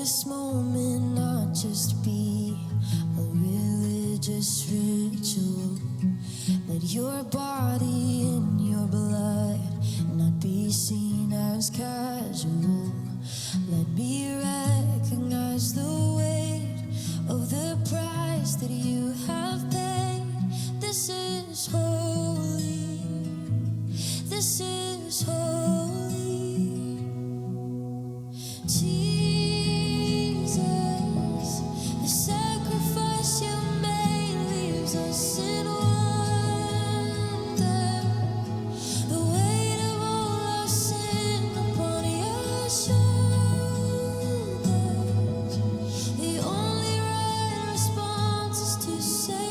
this moment not just be a religious ritual. Let your body and your blood not be seen as casual. Let me recognize the weight of the price that you have paid. This is holy. This is holy. Jesus, the sacrifice you made leaves us in wonder. The weight of all our sin upon your shoulders. The only right response is to say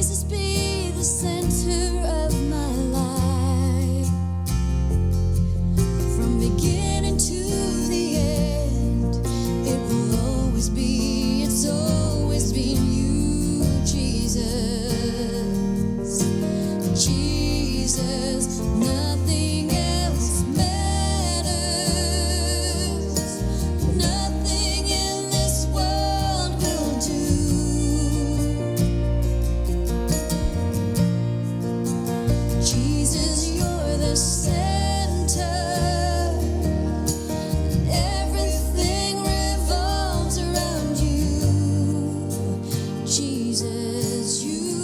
Jesus be the center of my life. From beginning to the end, it will always be, it's always been you, Jesus. Jesus, nothing else matters. Nothing in this world will do. Jesus, you're the center. Everything revolves around you. Jesus, you.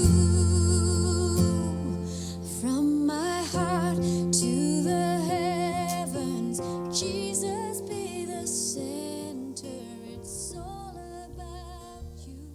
From my heart to the heavens, Jesus be the center. It's all about you.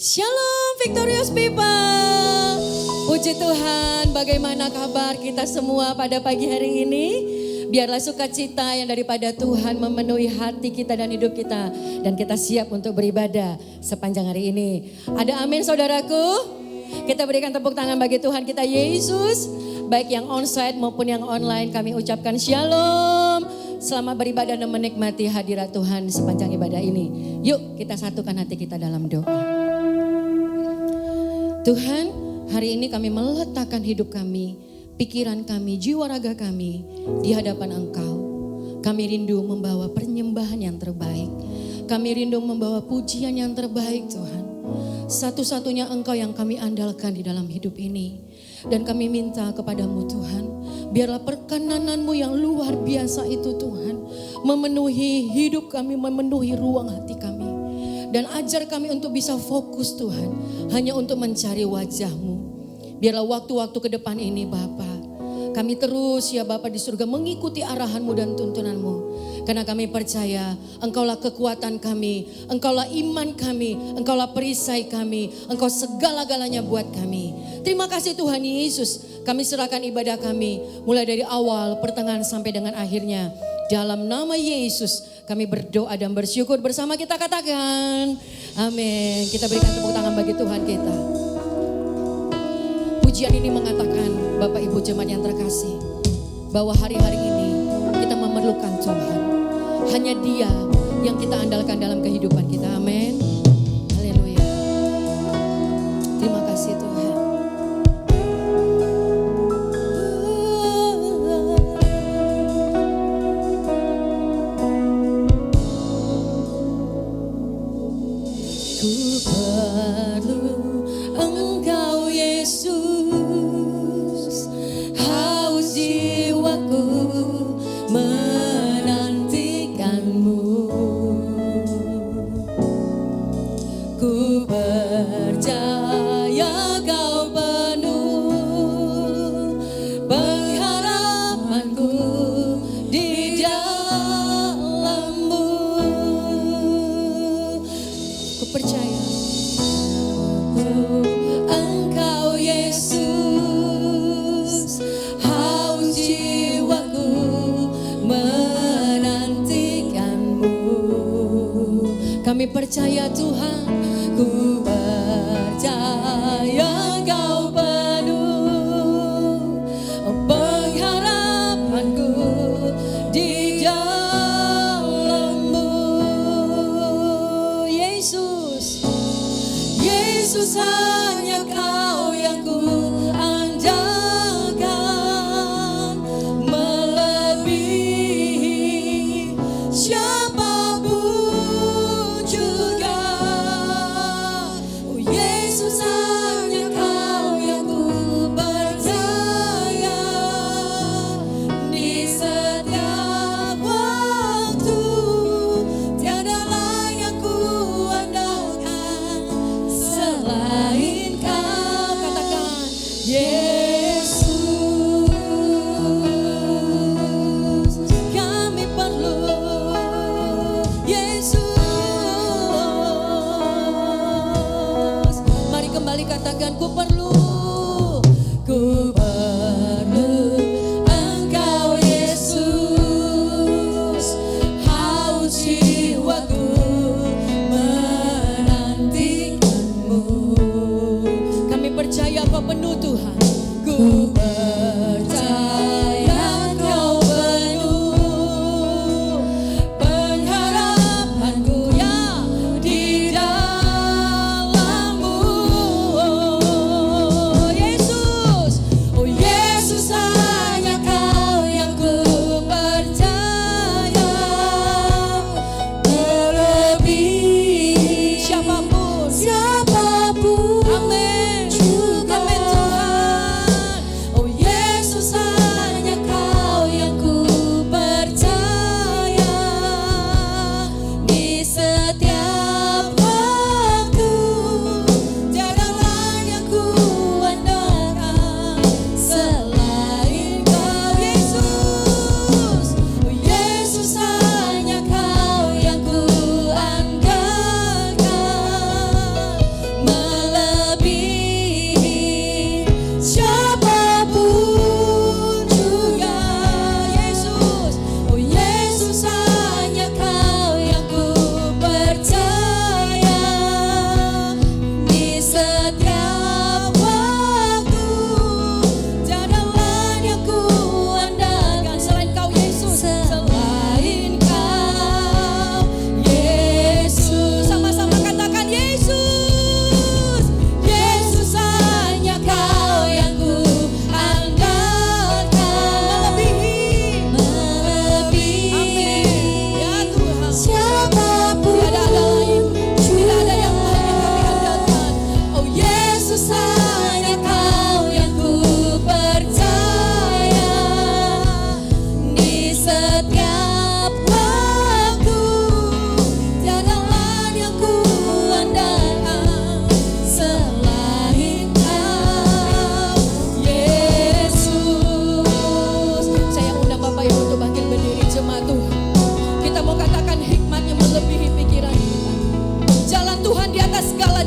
Shalom Victorious People. Puji Tuhan, bagaimana kabar kita semua pada pagi hari ini? Biarlah sukacita yang daripada Tuhan memenuhi hati kita dan hidup kita. Dan kita siap untuk beribadah sepanjang hari ini. Ada amin saudaraku? Kita berikan tepuk tangan bagi Tuhan kita Yesus. Baik yang onsite maupun yang online kami ucapkan shalom. Selamat beribadah dan menikmati hadirat Tuhan sepanjang ibadah ini. Yuk kita satukan hati kita dalam doa. Tuhan, hari ini kami meletakkan hidup kami, pikiran kami, jiwa raga kami di hadapan Engkau. Kami rindu membawa penyembahan yang terbaik. Kami rindu membawa pujian yang terbaik Tuhan. Satu-satunya Engkau yang kami andalkan di dalam hidup ini. Dan kami minta kepadamu Tuhan, biarlah perkenanan-Mu yang luar biasa itu Tuhan memenuhi hidup kami, memenuhi ruang hati kami. Dan ajar kami untuk bisa fokus Tuhan, hanya untuk mencari wajah-Mu. Biarlah waktu-waktu ke depan ini Bapa, kami terus ya Bapa di surga mengikuti arahan-Mu dan tuntunan-Mu. Karena kami percaya Engkaulah kekuatan kami, Engkaulah iman kami, Engkaulah perisai kami, Engkau segala-galanya buat kami. Terima kasih Tuhan Yesus, kami serahkan ibadah kami mulai dari awal, pertengahan sampai dengan akhirnya. Dalam nama Yesus kami berdoa dan bersyukur bersama kita katakan amin. Kita berikan tepuk tangan bagi Tuhan kita. Pujian ini mengatakan Bapak Ibu jemaat yang terkasih, bahwa hari-hari ini kita memerlukan Tuhan. Hanya Dia yang kita andalkan dalam kehidupan kita. Amin. Haleluya. Terima kasih Tuhan. Ku perlu Engkau Yesus, haus jiwaku menantikan-Mu. Ku percaya Kau penuh pengharapanku di dalam-Mu. Ku percaya Engkau Yesus, haus jiwaku menantikan-Mu. Kami percaya Tuhan, ku percaya Kau penuh pengharapanku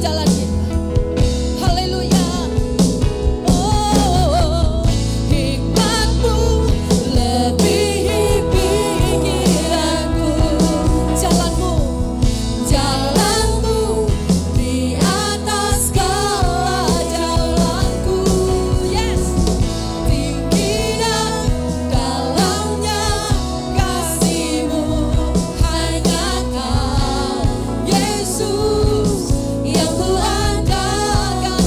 jalan kita. Haleluya. Oh, hikmat-Mu lebihi pikiranku. Jalan-Mu di atas segala jalanku. Yes. Tinggi dan dalamnya kasih-Mu, hanya Kau Yesus yang ku andalkan.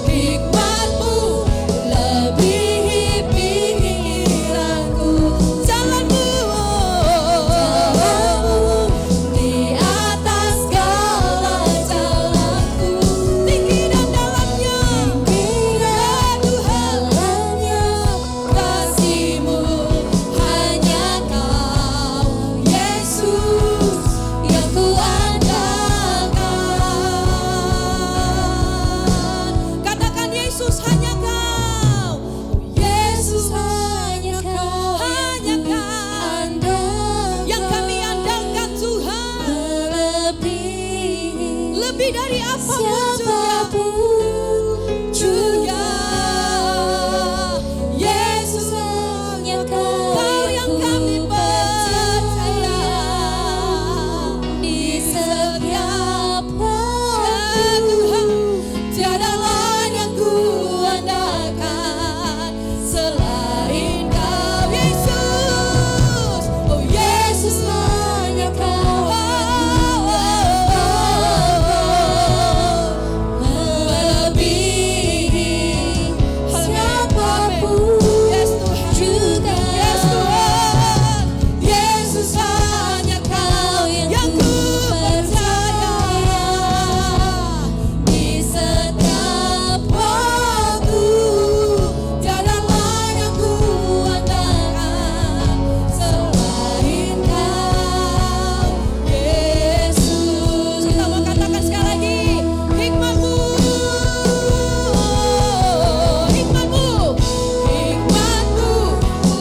Hikmat-Mu lebihi pikiranku. Jalan-Mu di atas segala jalanku. Tinggi dan dalamnya kasih-Mu, hanya Kau Yesus yang ku andalkan. Katakan Yesus, hanya Kau. Yesus, hanya Kau. Hanya Kau yang kami andalkan Tuhan. Lebih dari apapun juga. Yesus, hanya Kau yang kami percaya. Di setiap waktu tiada lain yang ku andalkan selain Kau Yesus. Oh Yesus, hanya Kau melebihi siapapun juga. Yes Tuhan, Yesus, hanya Kau yang ku percaya. Di setiap waktu tiada lain yang ku andalkan selain Kau Yesus. Kita mau katakan sekali lagi, hikmat-Mu,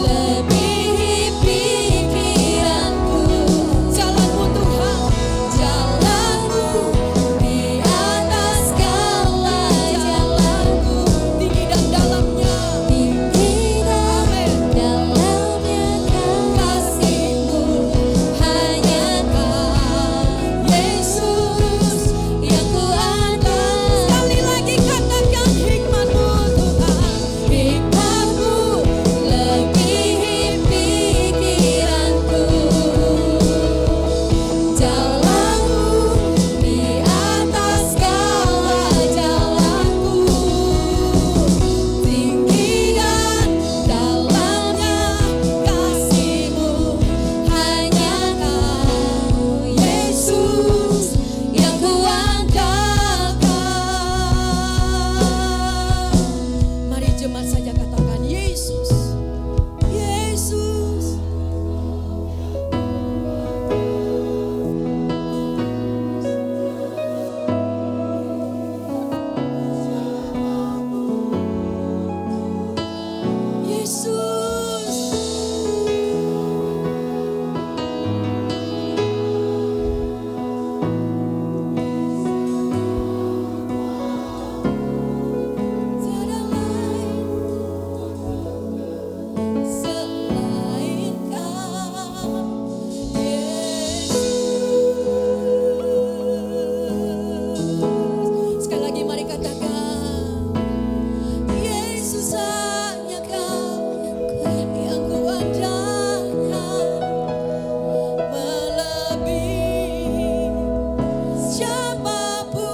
lebihi pikiranku. Jalan-Mu Tuhan, di atas segala jalanku. Tinggi dan dalamnya kasih-Mu, hanya Kau Yesus yang ku andalkan. Sekali lagi katakan hikmat-Mu Tuhan. Hikmat-Mu lebihi pikiranku. Jalan-Mu di atas segala jalanku. Tinggi dan dalamnya kasih-Mu, hanya Kau Yesus yang ku andalkan. Mari jemaat saja katakan Yesus, Yesus. Yesus. Tiada lain selain Kau Yesus. Sekali lagi mari katakan Yesus, hanya Kau yang ku andalkan melebihi siapapun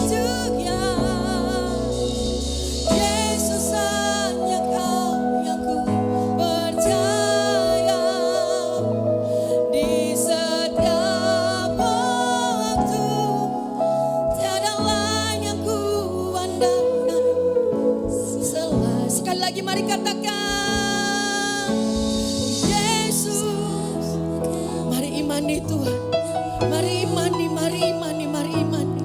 juga. Yesus, hanya Kau yang ku percaya. Di setiap waktu tiada lain yang ku andalkan selain. Sekali lagi mari katakan Yesus. Mari imani Tuhan. Mari imani, mari imani, mari imani.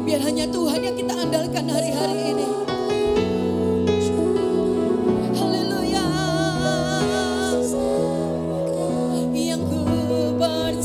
Biar hanya Tuhan yang kita andalkan hari-hari ini. Haleluya. Yang ku percaya.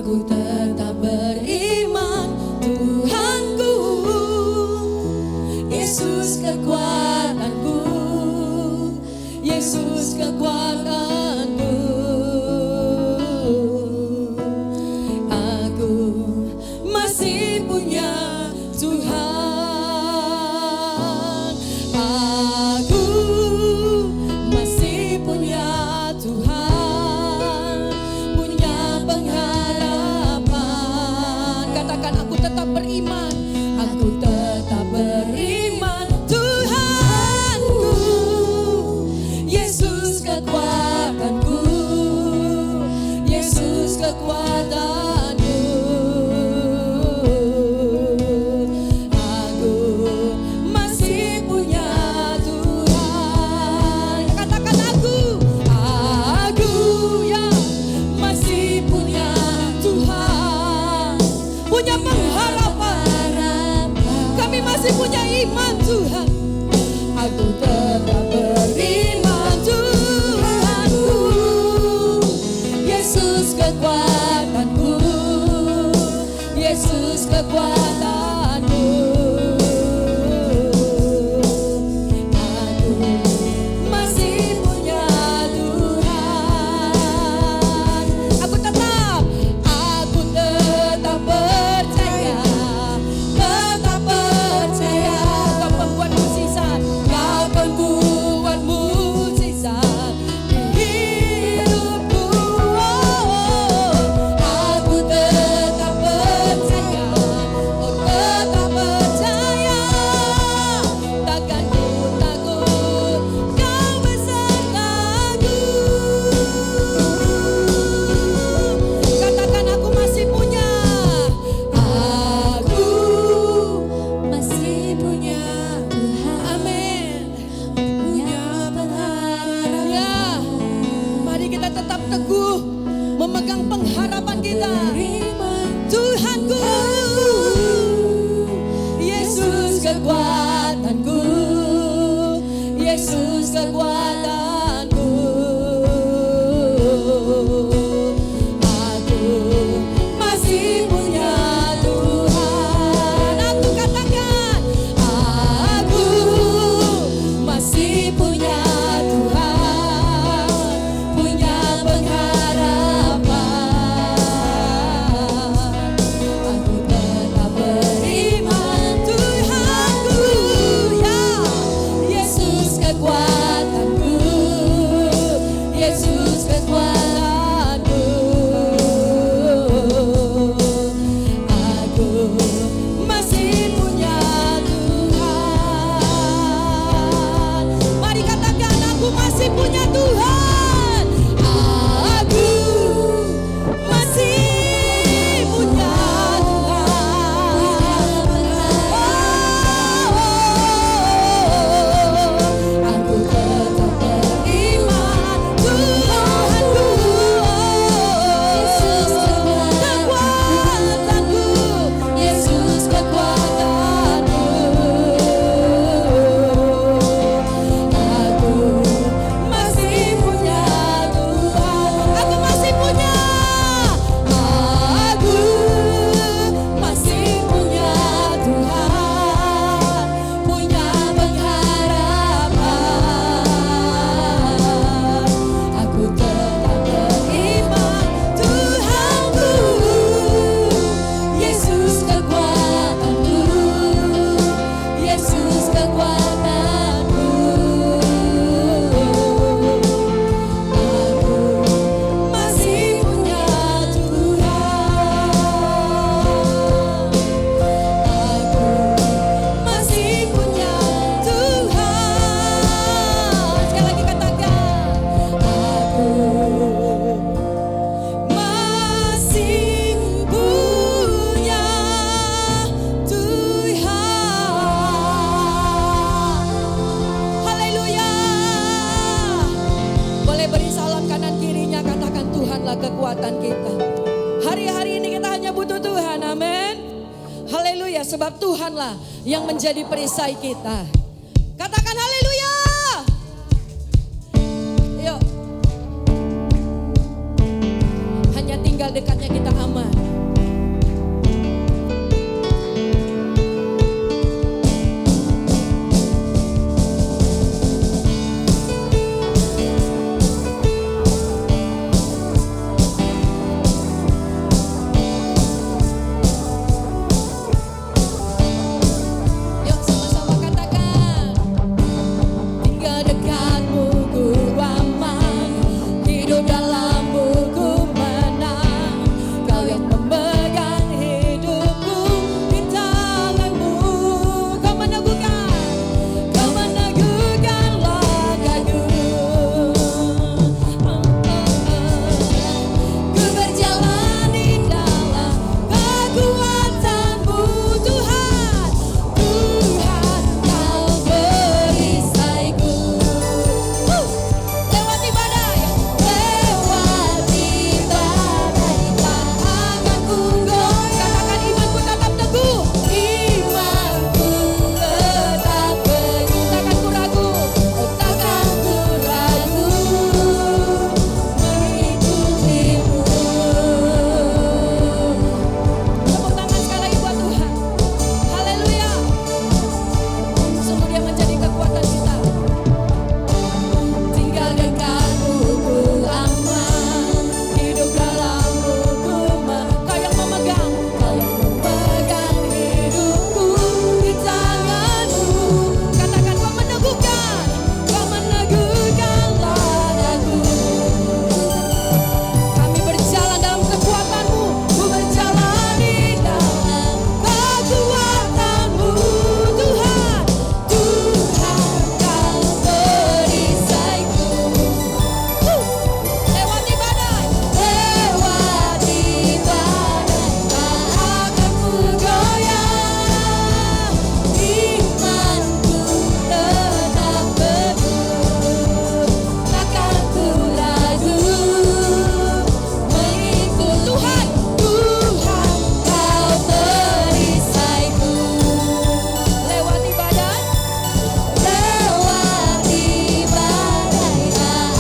Aku tetap beriman, Tuhanku, Yesus kekuatanku, Yesus kekuatanku. Aku masih punya Tuhan. Aku masih punya Tuhan, punya pengharapan. Katakan, aku tetap beriman, aku tetap beriman, Tuhanku, Yesus kekuatanku, Yesus kekuatanku. Aku masih punya Tuhan. Katakan, aku ya masih punya Tuhan, punya pengharapan. Kami masih punya iman, Tuhan. Aku tetap beriman, Tuhanku, Yesus kekuatanku, Yesus kekuatanku. Aku masih punya Tuhan. Aku tetap percaya, tetap percaya. Kau pembuat mukjizat, Kau pembuat mukjizat di hidupku. Aku tetap percaya, oh tetap percaya. Takkan ku takut, Kau besertaku. Katakan, aku masih punya. Aku masih punya Tuhan. Amin. Punya pengharapan. Ya, mari kita tetap teguh memegang pengharapan kita. Tuhanku, Yesus kekuatanku, Yesus kekuatanku. Aku masih punya Tuhan. Aku katakan, aku masih punya Tuhan, punya pengharapan. Aku tetap beriman, Tuhanku, ya Yesus kekuatanku, Yesus kekuatanku. Aku masih punya Tuhan. Mari katakan, aku masih punya Tuhan. Aku masih punya Tuhan. Aku tetap beriman, Tuhanku, Yesus kekuatanku, Yesus kekuatanku. Aku masih punya Tuhan. Aku masih punya. Aku masih punya Tuhan, punya pengharapan. Aku tetap beriman, Tuhanku, Yesus kekuatanku, Yesus kekuatanku. Aku masih punya Tuhan. Aku masih punya Tuhan. Sekali lagi katakan, aku masih punya Tuhan. Haleluya. Boleh beri salam kanan kirinya, katakan, Tuhanlah kekuatan kita. Hari-hari ini kita hanya butuh Tuhan, amin. Haleluya, sebab Tuhanlah yang menjadi perisai kita. Katakan haleluya. Yuk. Hanya tinggal tinggal dekatnya kita aman. Yuk sama-sama katakan, tinggal dekatmu ku aman, hidup dalammu ku menang. Kau yang memegang hidupku di tanganmu. Kau meneguhkan langkahku. Ku berjalan di dalam kekuatanmu Tuhan. Tuhan kau perisaiku. Lewati badai tak akan ku goyah. Katakan imanku tetap teguh. Imanku tetap teguh. Takkan ku ragu. Takkan ku ragu mengikutimu. Tepuk tangan sekali lagi buat Tuhan. Haleluya. Sungguh Dia menjadi kekuatan kita. Tinggal dekatmu ku aman, hidup dalammu ku Kau yang memegang hidupku di tanganmu. Katakan kau meneguhkan langkahku. Kami berjalan dalam kekuatanmu, ku berjalan di dalam kekuatanmu Tuhan. Tuhan kau perisaiku. Lewati badai tak akan ku goyah. Imanku tetap teguh, takkan ku ragu mengikut Tuhan. Tuhan kau perisaiku. Lewati badai tak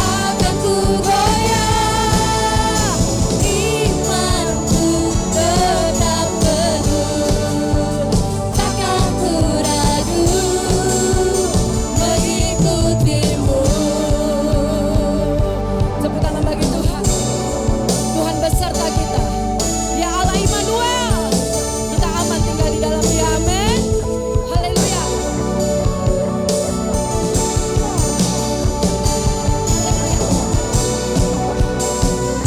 akan ku goyah. Imanku tetap teguh, takkan ku ragu mengikutimu. Tepuk tangan bagi Tuhan. Tuhan beserta kita. Dia Allah Immanuel. Kita aman tinggal di dalam Dia. Amin. Haleluya.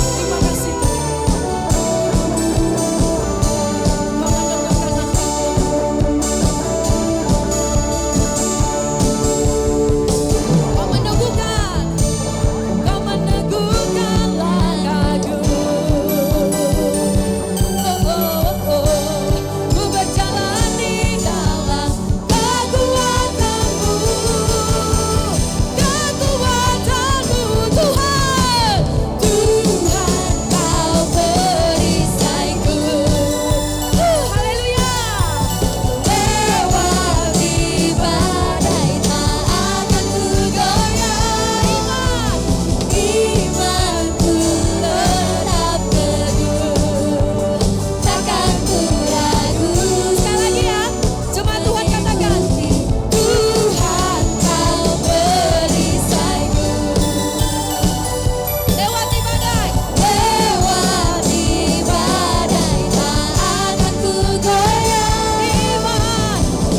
Terima kasih Tuhan. Kau menenangkan langkahku. Kau meneguhkan langkahku. Ku berjalan di dalam kekuatanmu Tuhan. Tuhan kau perisaiku. Haleluya. Lewati badai tak akan ku goyah. Imanku tetap teguh, takkan ku ragu. Sekali lagi ya, coba Tuhan katakan, Tuhan kau perisaiku. Lewati badai tak akan ku goyah.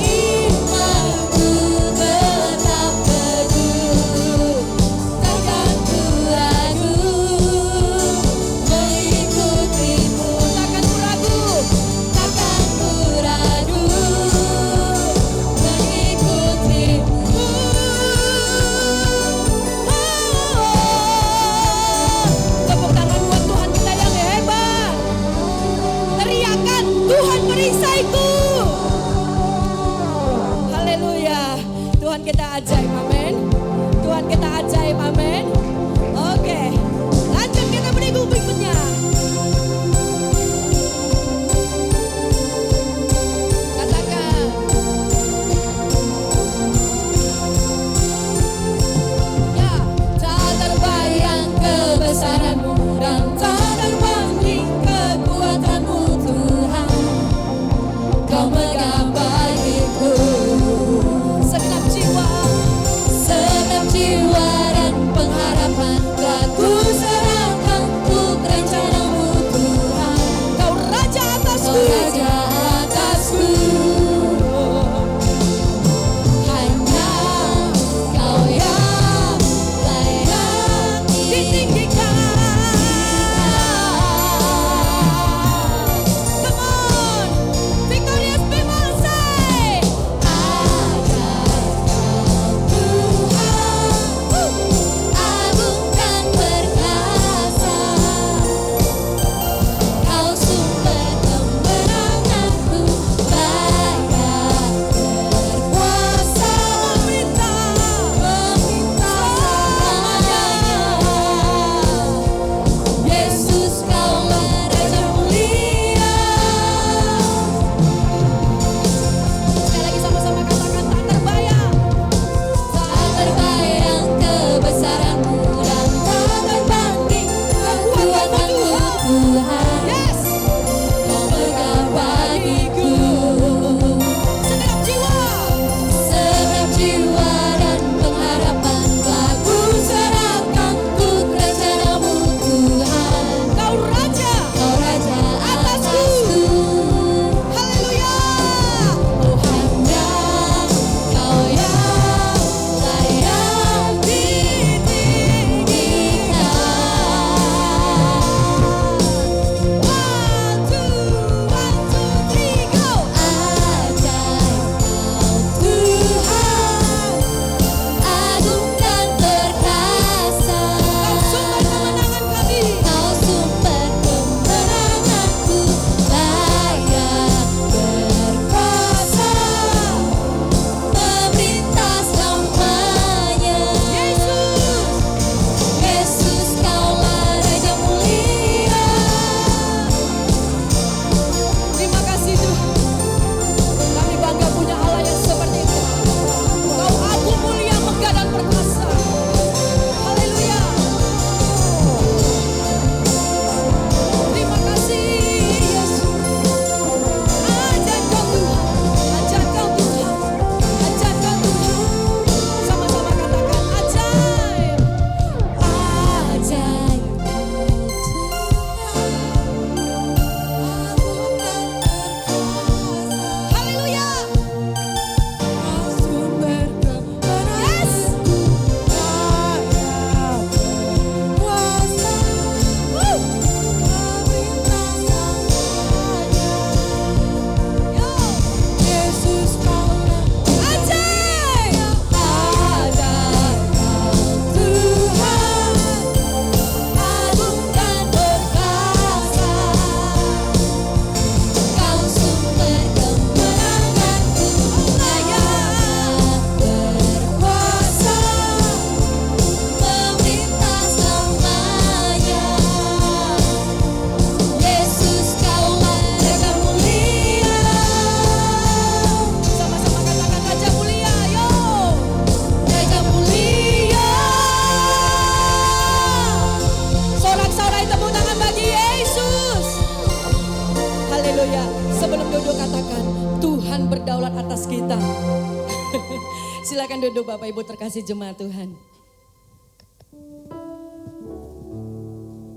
Imanku tetap teguh, takkan ku ragu mengikutimu. Takkan ku ragu mengikutimu. Tepuk tangan buat Tuhan kita yang hebat. Teriakan, Tuhan perisaiku. Haleluya. Tuhan kita ajaib, amin. Tuhan kita ajaib, amin. Oke, lanjut kita minggu berikutnya. Katakan, ya tak terbayang kebesaranmu dan tak terbanding Haleluya. Sebelum duduk katakan, Tuhan berdaulat atas kita. Silakan duduk Bapak Ibu terkasih jemaat Tuhan.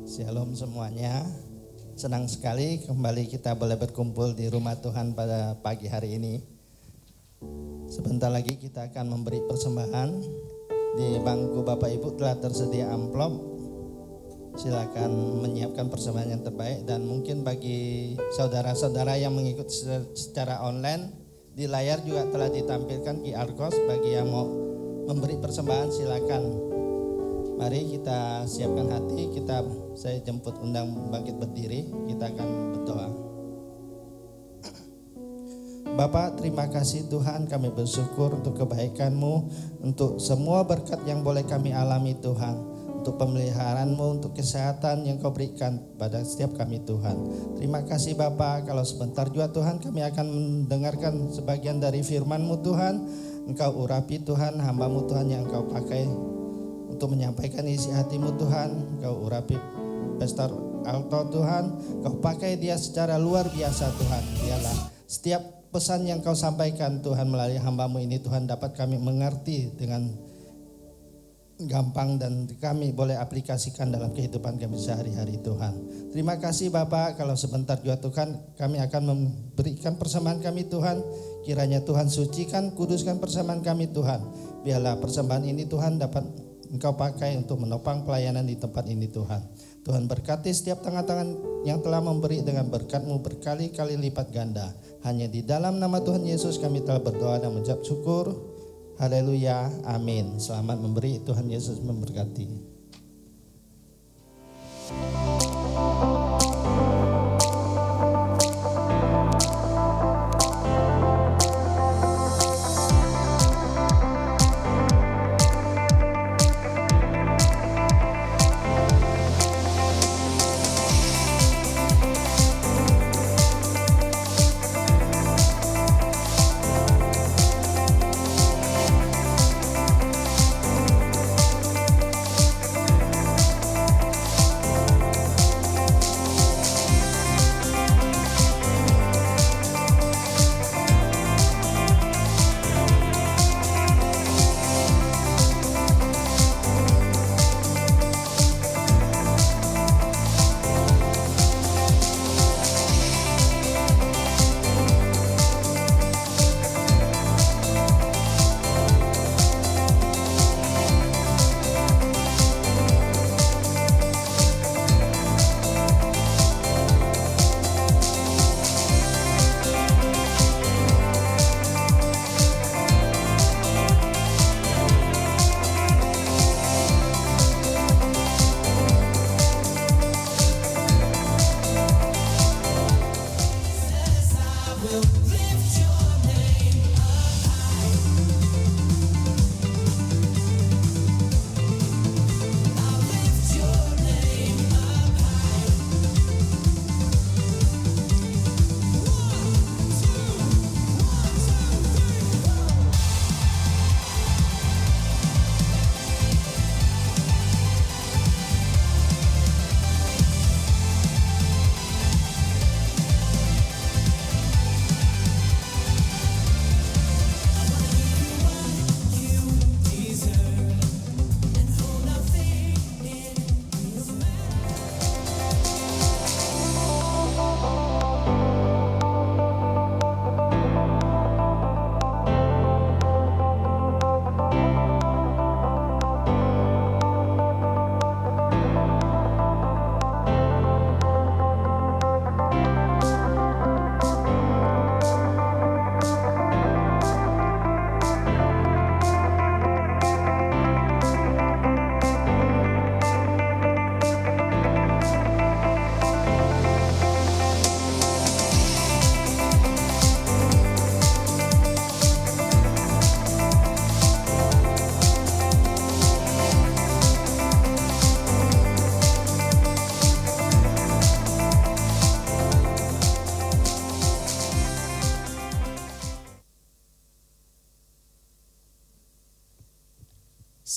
Shalom semuanya. Senang sekali kembali kita boleh berkumpul di rumah Tuhan pada pagi hari ini. Sebentar lagi kita akan memberi persembahan. Di bangku Bapak Ibu telah tersedia amplop. Silakan menyiapkan persembahan yang terbaik. Dan mungkin bagi saudara-saudara yang mengikuti secara online, di layar juga telah ditampilkan QR code. Bagi yang mau memberi persembahan silakan. Mari kita siapkan hati, saya jemput undang bangkit berdiri, kita akan berdoa. Bapak, terima kasih Tuhan, kami bersyukur untuk kebaikan-Mu, untuk semua berkat yang boleh kami alami Tuhan, untuk pemeliharaan-Mu, untuk kesehatan yang Kau berikan pada setiap kami Tuhan. Terima kasih Bapak, kalau sebentar juga Tuhan kami akan mendengarkan sebagian dari firman-Mu Tuhan. Engkau urapi Tuhan, hamba-Mu Tuhan yang Engkau pakai untuk menyampaikan isi hati-Mu Tuhan. Kau urapi Pastor Alto Tuhan, Kau pakai dia secara luar biasa Tuhan. Biarlah setiap pesan yang Kau sampaikan Tuhan melalui hamba-Mu ini Tuhan dapat kami mengerti dengan gampang dan kami boleh aplikasikan dalam kehidupan kami sehari-hari Tuhan. Terima kasih Bapak, kalau sebentar juga Tuhan kami akan memberikan persembahan kami Tuhan. Kiranya Tuhan sucikan, kuduskan persembahan kami Tuhan. Biarlah persembahan ini Tuhan dapat Engkau pakai untuk menopang pelayanan di tempat ini Tuhan. Tuhan berkati setiap tangan-tangan yang telah memberi dengan berkat-Mu berkali-kali lipat ganda. Hanya di dalam nama Tuhan Yesus kami telah berdoa dan mengucap syukur. Haleluya, amin. Selamat memberi, Tuhan Yesus memberkati.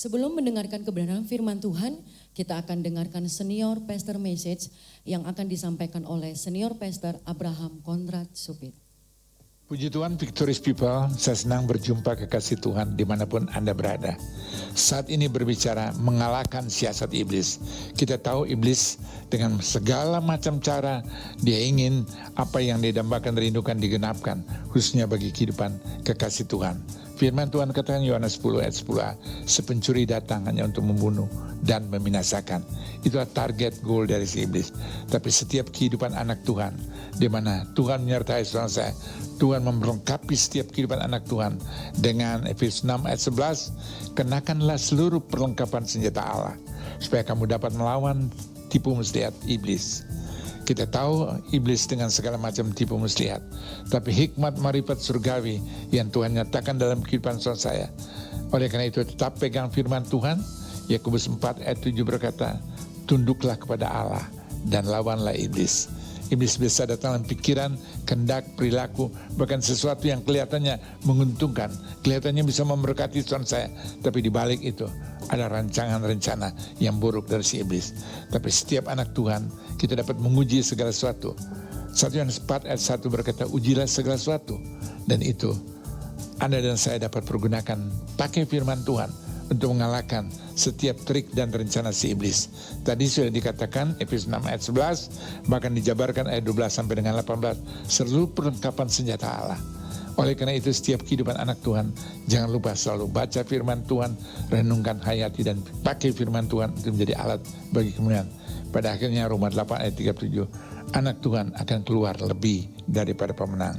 Sebelum mendengarkan kebenaran firman Tuhan, kita akan dengarkan Senior Pastor Message yang akan disampaikan oleh Senior Pastor Abraham Konrad Supit. Puji Tuhan, Victorious People, saya senang berjumpa kekasih Tuhan dimanapun Anda berada. Saat ini berbicara mengalahkan siasat iblis. Kita tahu iblis dengan segala macam cara dia ingin apa yang didambakan, rindukan, digenapkan, khususnya bagi kehidupan kekasih Tuhan. Firman Tuhan katakan Yohanes 10 ayat 10a, sepencuri datang hanya untuk membunuh dan membinasakan. Itulah target goal dari si iblis. Tapi setiap kehidupan anak Tuhan, di mana Tuhan menyertai saudara saya, Tuhan memperlengkapi setiap kehidupan anak Tuhan dengan Efesus 6 ayat 11, kenakanlah seluruh perlengkapan senjata Allah supaya kamu dapat melawan tipu muslihat iblis. Kita tahu iblis dengan segala macam tipu muslihat, tapi hikmat marifat surgawi yang Tuhan nyatakan dalam kehidupan saudara saya. Oleh karena itu tetap pegang firman Tuhan. Yakobus 4 ayat 7 berkata, tunduklah kepada Allah dan lawanlah iblis. Iblis bisa datang dalam pikiran, kehendak, perilaku, bahkan sesuatu yang kelihatannya menguntungkan, kelihatannya bisa memberkati Tuhan saya. Tapi di balik itu ada rancangan rencana yang buruk dari si iblis. Tapi setiap anak Tuhan, kita dapat menguji segala sesuatu. 1 Yohanes 4 ayat 1 berkata, ujilah segala sesuatu. Dan itu Anda dan saya dapat pergunakan, pakai firman Tuhan untuk mengalahkan setiap trik dan rencana si iblis. Tadi sudah dikatakan Efesus 6 ayat 11, bahkan dijabarkan ayat 12 sampai dengan 18, seluruh perlengkapan senjata Allah. Oleh karena itu setiap kehidupan anak Tuhan, jangan lupa selalu baca firman Tuhan, renungkan, hayati, dan pakai firman Tuhan untuk menjadi alat bagi kemuliaan. Pada akhirnya Roma 8 ayat 37, anak Tuhan akan keluar lebih daripada pemenang.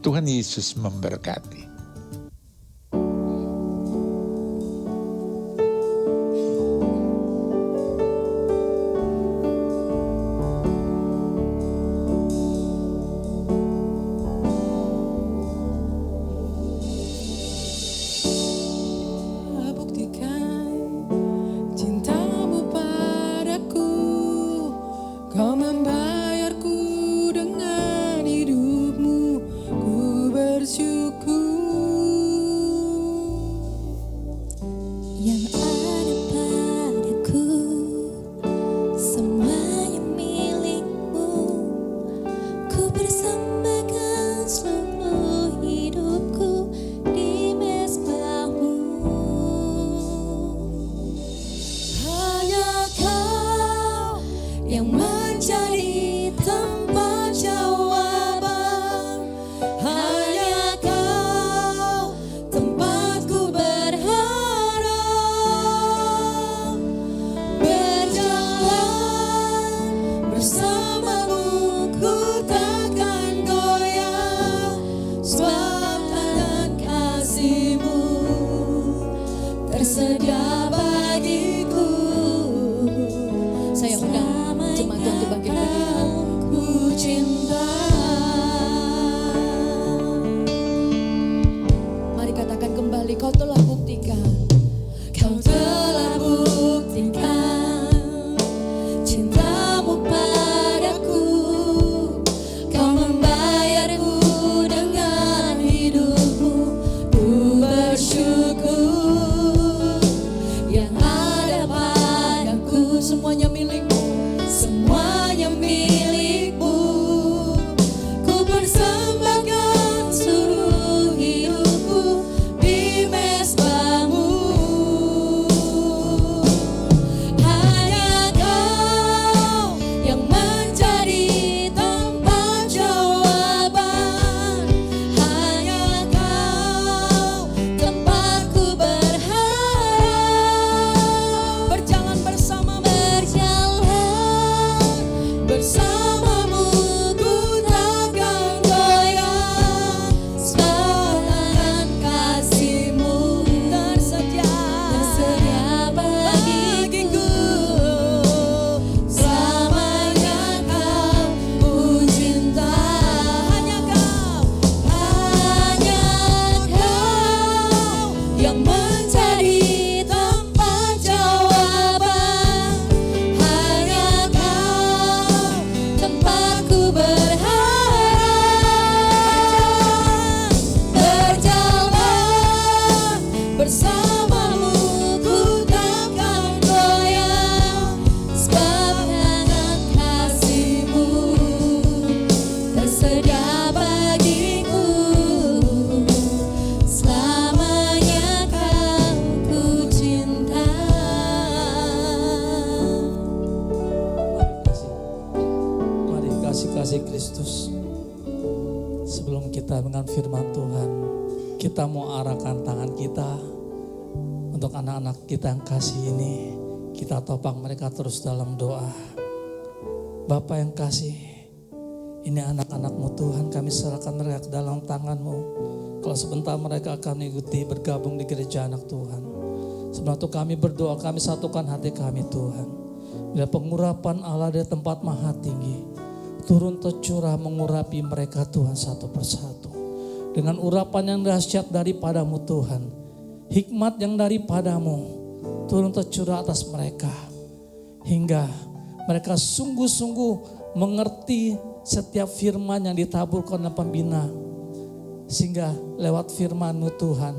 Tuhan Yesus memberkati. Yesus, sebelum kita dengan firman Tuhan, kita mau arahkan tangan kita untuk anak-anak kita yang kasih ini. Kita topang mereka terus dalam doa. Bapa yang kasih, ini anak-anak-Mu Tuhan, kami serahkan mereka ke dalam tangan-Mu. Kalau sebentar mereka akan mengikuti bergabung di gereja anak Tuhan. Sebelum itu kami berdoa, kami satukan hati kami Tuhan. Bila pengurapan Allah di tempat maha tinggi, turun tercurah mengurapi mereka Tuhan satu persatu. Dengan urapan yang dahsyat daripadamu Tuhan, hikmat yang daripadamu turun tercurah atas mereka. Hingga mereka sungguh-sungguh mengerti setiap firman yang ditaburkan oleh pembina. Sehingga lewat firman-Mu Tuhan,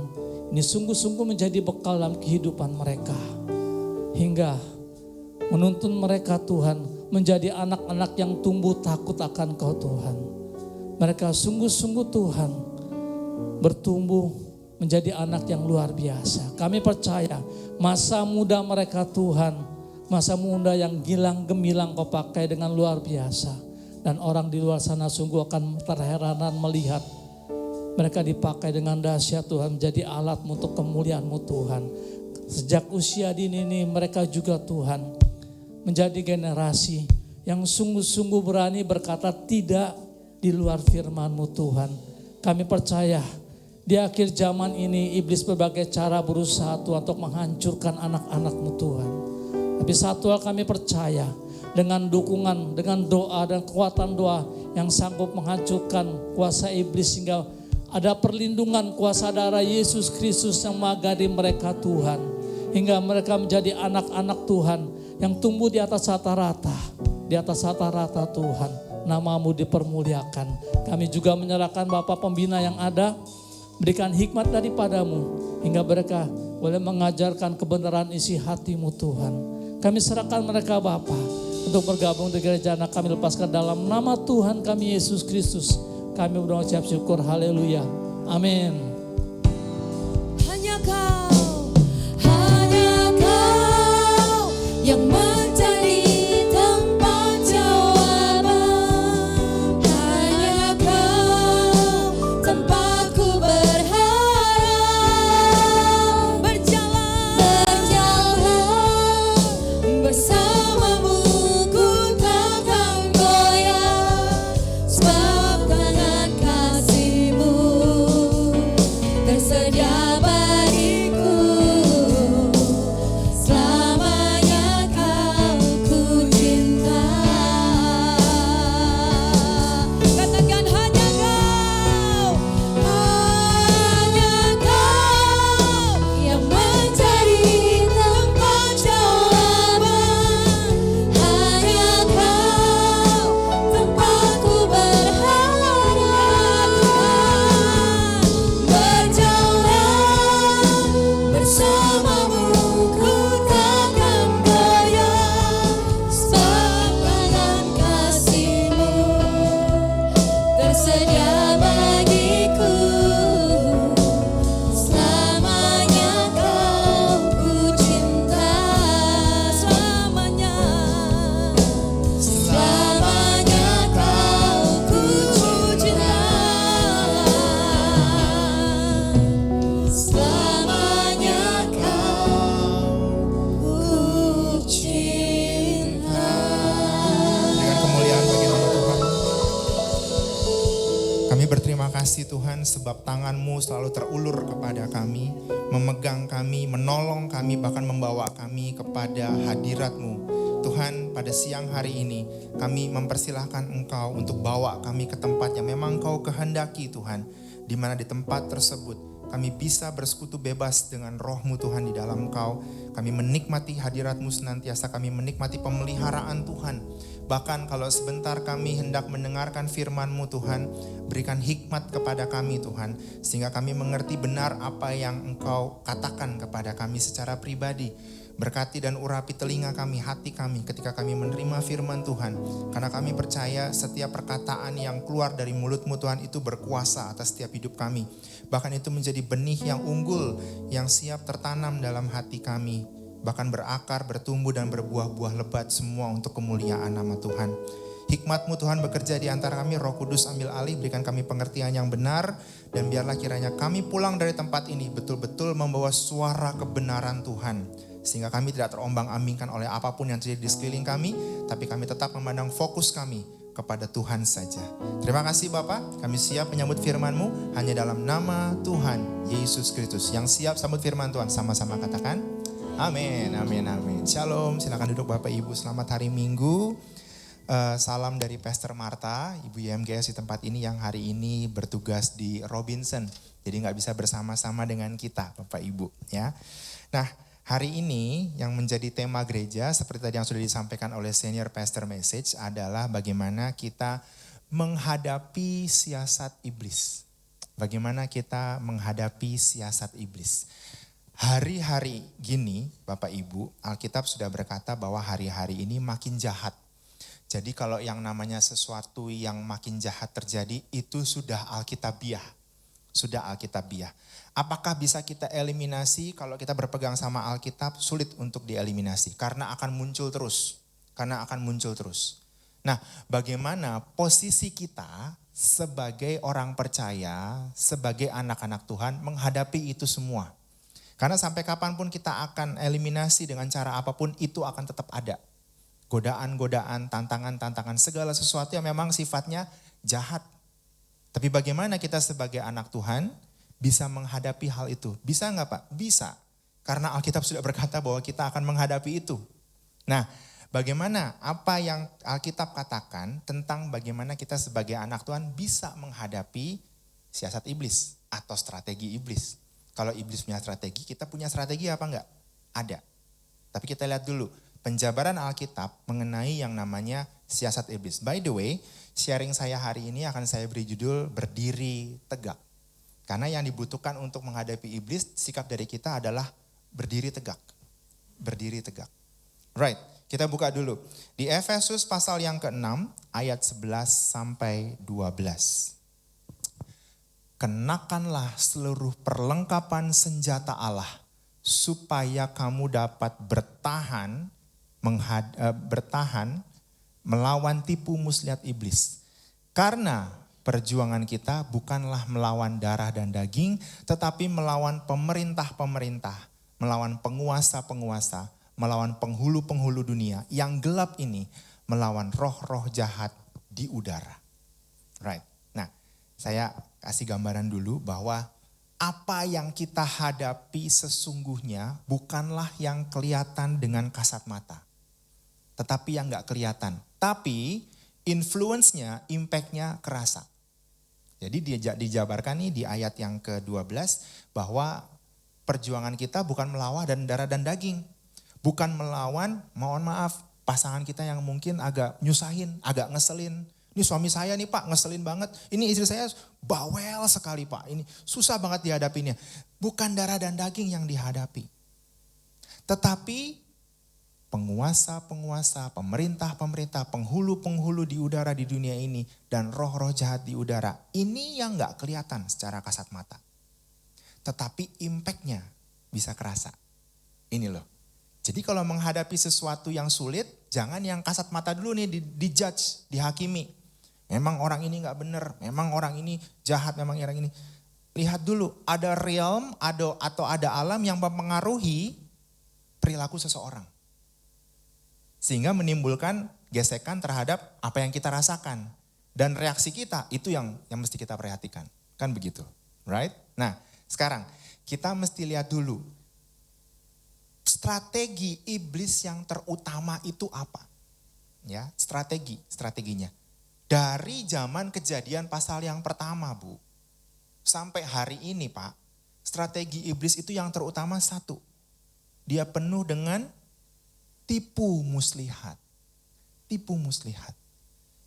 ini sungguh-sungguh menjadi bekal dalam kehidupan mereka. Hingga menuntun mereka Tuhan menjadi anak-anak yang tumbuh takut akan Kau Tuhan. Mereka sungguh-sungguh Tuhan bertumbuh menjadi anak yang luar biasa. Kami percaya masa muda mereka Tuhan, masa muda yang gilang gemilang Kau pakai dengan luar biasa. Dan orang di luar sana sungguh akan terheranan melihat mereka dipakai dengan dahsyat Tuhan, menjadi alat-Mu untuk kemuliaan-Mu Tuhan. Sejak usia dini ini mereka juga Tuhan menjadi generasi yang sungguh-sungguh berani berkata tidak di luar firman-Mu Tuhan. Kami percaya di akhir zaman ini iblis berbagai cara berusaha Tuhan untuk menghancurkan anak-anak-Mu Tuhan. Tapi satu hal kami percaya, dengan dukungan, dengan doa dan kekuatan doa yang sanggup menghancurkan kuasa iblis, sehingga ada perlindungan kuasa darah Yesus Kristus yang mengagari mereka Tuhan. Hingga mereka menjadi anak-anak Tuhan yang tumbuh di atas rata-rata. Di atas rata-rata Tuhan, nama-Mu dipermuliakan. Kami juga menyerahkan Bapak pembina yang ada, berikan hikmat daripada-Mu. Hingga mereka boleh mengajarkan kebenaran isi hati-Mu Tuhan. Kami serahkan mereka Bapa untuk bergabung di gereja anak kami, lepaskan dalam nama Tuhan kami Yesus Kristus. Kami berdoa ucap syukur, haleluya, amin. Hanya Kau yang menjadi tempat jawaban. Hanya Kau tempatku berharap. Berjalan bersama-Mu ku takkan goyah. Sebab tangan kasih-Mu tersedia bagiku. Selamanya Kau ku cinta. Katakan hanya Kau yang menjadi tempat jawaban. Hanya Kau tempatku berharap. Berjalan bersama-Mu ku takkan goyah. Sebab tangan kasih-Mu tersedia bagiku. Selamanya Kau ku cinta. Selamanya Kau ku cinta. Selamanya Kau ku cinta. Dengan kemuliaan bagi nama Tuhan. Kami berterima kasih Tuhan sebab tangan-Mu selalu terulur kepada kami, memegang kami, menolong kami, bahkan membawa kami kepada hadirat-Mu. Tuhan, pada siang hari ini kami mempersilahkan Engkau untuk bawa kami ke tempat yang memang Kau kehendaki Tuhan. Di mana di tempat tersebut kami bisa bersekutu bebas dengan Roh-Mu Tuhan di dalam Kau. Kami menikmati hadirat-Mu senantiasa, kami menikmati pemeliharaan Tuhan. Bahkan kalau sebentar kami hendak mendengarkan firman-Mu Tuhan, berikan hikmat kepada kami Tuhan, sehingga kami mengerti benar apa yang Engkau katakan kepada kami secara pribadi. Berkati dan urapi telinga kami, hati kami ketika kami menerima firman Tuhan. Karena kami percaya setiap perkataan yang keluar dari mulut-Mu Tuhan itu berkuasa atas setiap hidup kami. Bahkan itu menjadi benih yang unggul, yang siap tertanam dalam hati kami. Bahkan berakar, bertumbuh dan berbuah-buah lebat semua untuk kemuliaan nama Tuhan. Hikmat-Mu Tuhan bekerja di antara kami, Roh Kudus ambil alih, berikan kami pengertian yang benar, dan biarlah kiranya kami pulang dari tempat ini betul-betul membawa suara kebenaran Tuhan. Sehingga kami tidak terombang-ambingkan oleh apapun yang terjadi di sekeliling kami, tapi kami tetap memandang fokus kami kepada Tuhan saja. Terima kasih Bapak, kami siap menyambut firman-Mu hanya dalam nama Tuhan Yesus Kristus. Yang siap sambut firman Tuhan, sama-sama katakan, amin, amin, amin. Shalom, silakan duduk Bapak Ibu, selamat hari Minggu. Salam dari Pastor Marta, Ibu YMGS di tempat ini yang hari ini bertugas di Robinson. Jadi nggak bisa bersama-sama dengan kita Bapak Ibu ya. Nah hari ini yang menjadi tema gereja seperti tadi yang sudah disampaikan oleh Senior Pastor Message adalah bagaimana kita menghadapi siasat iblis. Bagaimana kita menghadapi siasat iblis. Hari-hari gini Bapak Ibu, Alkitab sudah berkata bahwa hari-hari ini makin jahat. Jadi kalau yang namanya sesuatu yang makin jahat terjadi itu sudah alkitabiah. Sudah alkitabiah. Apakah bisa kita eliminasi? Kalau kita berpegang sama Alkitab sulit untuk dieliminasi karena akan muncul terus. Nah, bagaimana posisi kita sebagai orang percaya, sebagai anak-anak Tuhan menghadapi itu semua? Karena sampai kapanpun kita akan eliminasi dengan cara apapun itu akan tetap ada. Godaan-godaan, tantangan-tantangan, segala sesuatu yang memang sifatnya jahat. Tapi bagaimana kita sebagai anak Tuhan bisa menghadapi hal itu? Bisa enggak Pak? Bisa. Karena Alkitab sudah berkata bahwa kita akan menghadapi itu. Nah, bagaimana apa yang Alkitab katakan tentang bagaimana kita sebagai anak Tuhan bisa menghadapi siasat iblis atau strategi iblis. Kalau iblis punya strategi, kita punya strategi apa enggak? Ada. Tapi kita lihat dulu. Penjabaran Alkitab mengenai yang namanya siasat iblis. By the way, sharing saya hari ini akan saya beri judul berdiri tegak. Karena yang dibutuhkan untuk menghadapi iblis, sikap dari kita adalah berdiri tegak. Berdiri tegak. Right, kita buka dulu. Di Efesus pasal yang ke-6 ayat 11 sampai 12. Kenakanlah seluruh perlengkapan senjata Allah supaya kamu dapat bertahan melawan tipu muslihat iblis. Karena perjuangan kita bukanlah melawan darah dan daging, tetapi melawan pemerintah-pemerintah, melawan penguasa-penguasa, melawan penghulu-penghulu dunia yang gelap ini, melawan roh-roh jahat di udara. Right. Nah, saya kasih gambaran dulu bahwa apa yang kita hadapi sesungguhnya bukanlah yang kelihatan dengan kasat mata. Tetapi yang gak kelihatan. Tapi influence-nya, impact-nya kerasa. Jadi dijabarkan nih di ayat yang ke-12 bahwa perjuangan kita bukan melawan darah dan daging. Bukan melawan, mohon maaf, pasangan kita yang mungkin agak nyusahin, agak ngeselin. Ini suami saya nih Pak, ngeselin banget. Ini istri saya bawel sekali Pak. Ini susah banget dihadapinya. Bukan darah dan daging yang dihadapi. Tetapi penguasa-penguasa, pemerintah-pemerintah, penghulu-penghulu di udara di dunia ini, dan roh-roh jahat di udara. Ini yang gak kelihatan secara kasat mata. Tetapi impact-nya bisa kerasa. Ini loh. Jadi kalau menghadapi sesuatu yang sulit, jangan yang kasat mata dulu nih di-judge, dihakimi. Memang orang ini gak benar, memang orang ini jahat, memang orang ini. Lihat dulu, ada realm atau ada alam yang mempengaruhi perilaku seseorang. Sehingga menimbulkan gesekan terhadap apa yang kita rasakan. Dan reaksi kita itu yang mesti kita perhatikan. Kan begitu, right? Nah sekarang kita mesti lihat dulu. Strategi iblis yang terutama itu apa? Ya, strateginya. Dari zaman Kejadian pasal yang pertama Bu. Sampai hari ini Pak. Strategi iblis itu yang terutama satu. Dia penuh dengan tipu muslihat.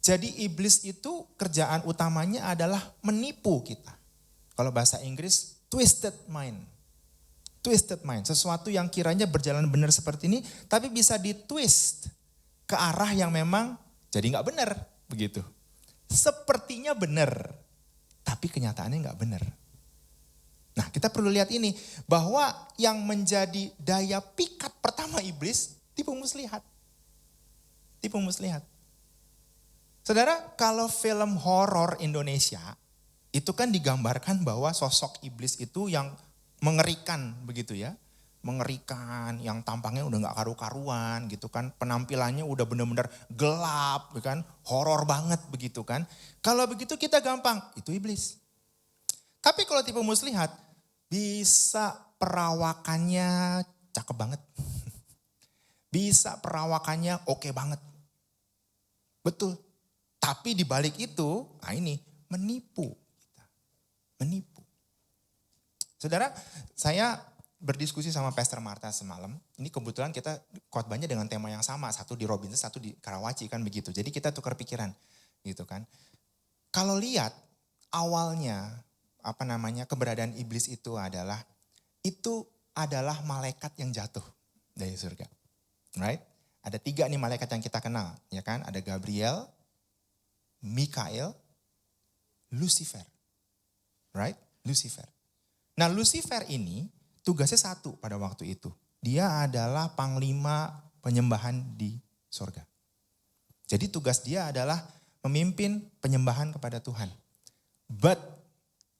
Jadi iblis itu kerjaan utamanya adalah menipu kita. Kalau bahasa Inggris, twisted mind. Sesuatu yang kiranya berjalan benar seperti ini, tapi bisa ditwist ke arah yang memang jadi gak benar. Begitu. Sepertinya benar, tapi kenyataannya gak benar. Nah kita perlu lihat ini, bahwa yang menjadi daya pikat pertama iblis, tipu muslihat. Saudara, kalau film horor Indonesia, itu kan digambarkan bahwa sosok iblis itu yang mengerikan begitu ya. Mengerikan, yang tampangnya udah gak karu-karuan gitu kan. Penampilannya udah benar-benar gelap kan. Horor banget begitu kan. Kalau begitu kita gampang, itu iblis. Tapi kalau tipe muslihat, bisa perawakannya cakep banget. Bisa perawakannya oke banget. Betul. Tapi dibalik itu, nah ini menipu. Menipu. Saudara, saya berdiskusi sama Pastor Martha semalam. Ini kebetulan kita khotbahnya dengan tema yang sama. Satu di Robinson, satu di Karawaci kan begitu. Jadi kita tukar pikiran gitu kan. Kalau lihat awalnya keberadaan iblis itu adalah malaikat yang jatuh dari surga. Right? Ada 3 nih malaikat yang kita kenal. Ya kan? Ada Gabriel, Mikael, Lucifer. Right? Lucifer. Nah Lucifer ini tugasnya satu pada waktu itu. Dia adalah panglima penyembahan di sorga. Jadi tugas dia adalah memimpin penyembahan kepada Tuhan. But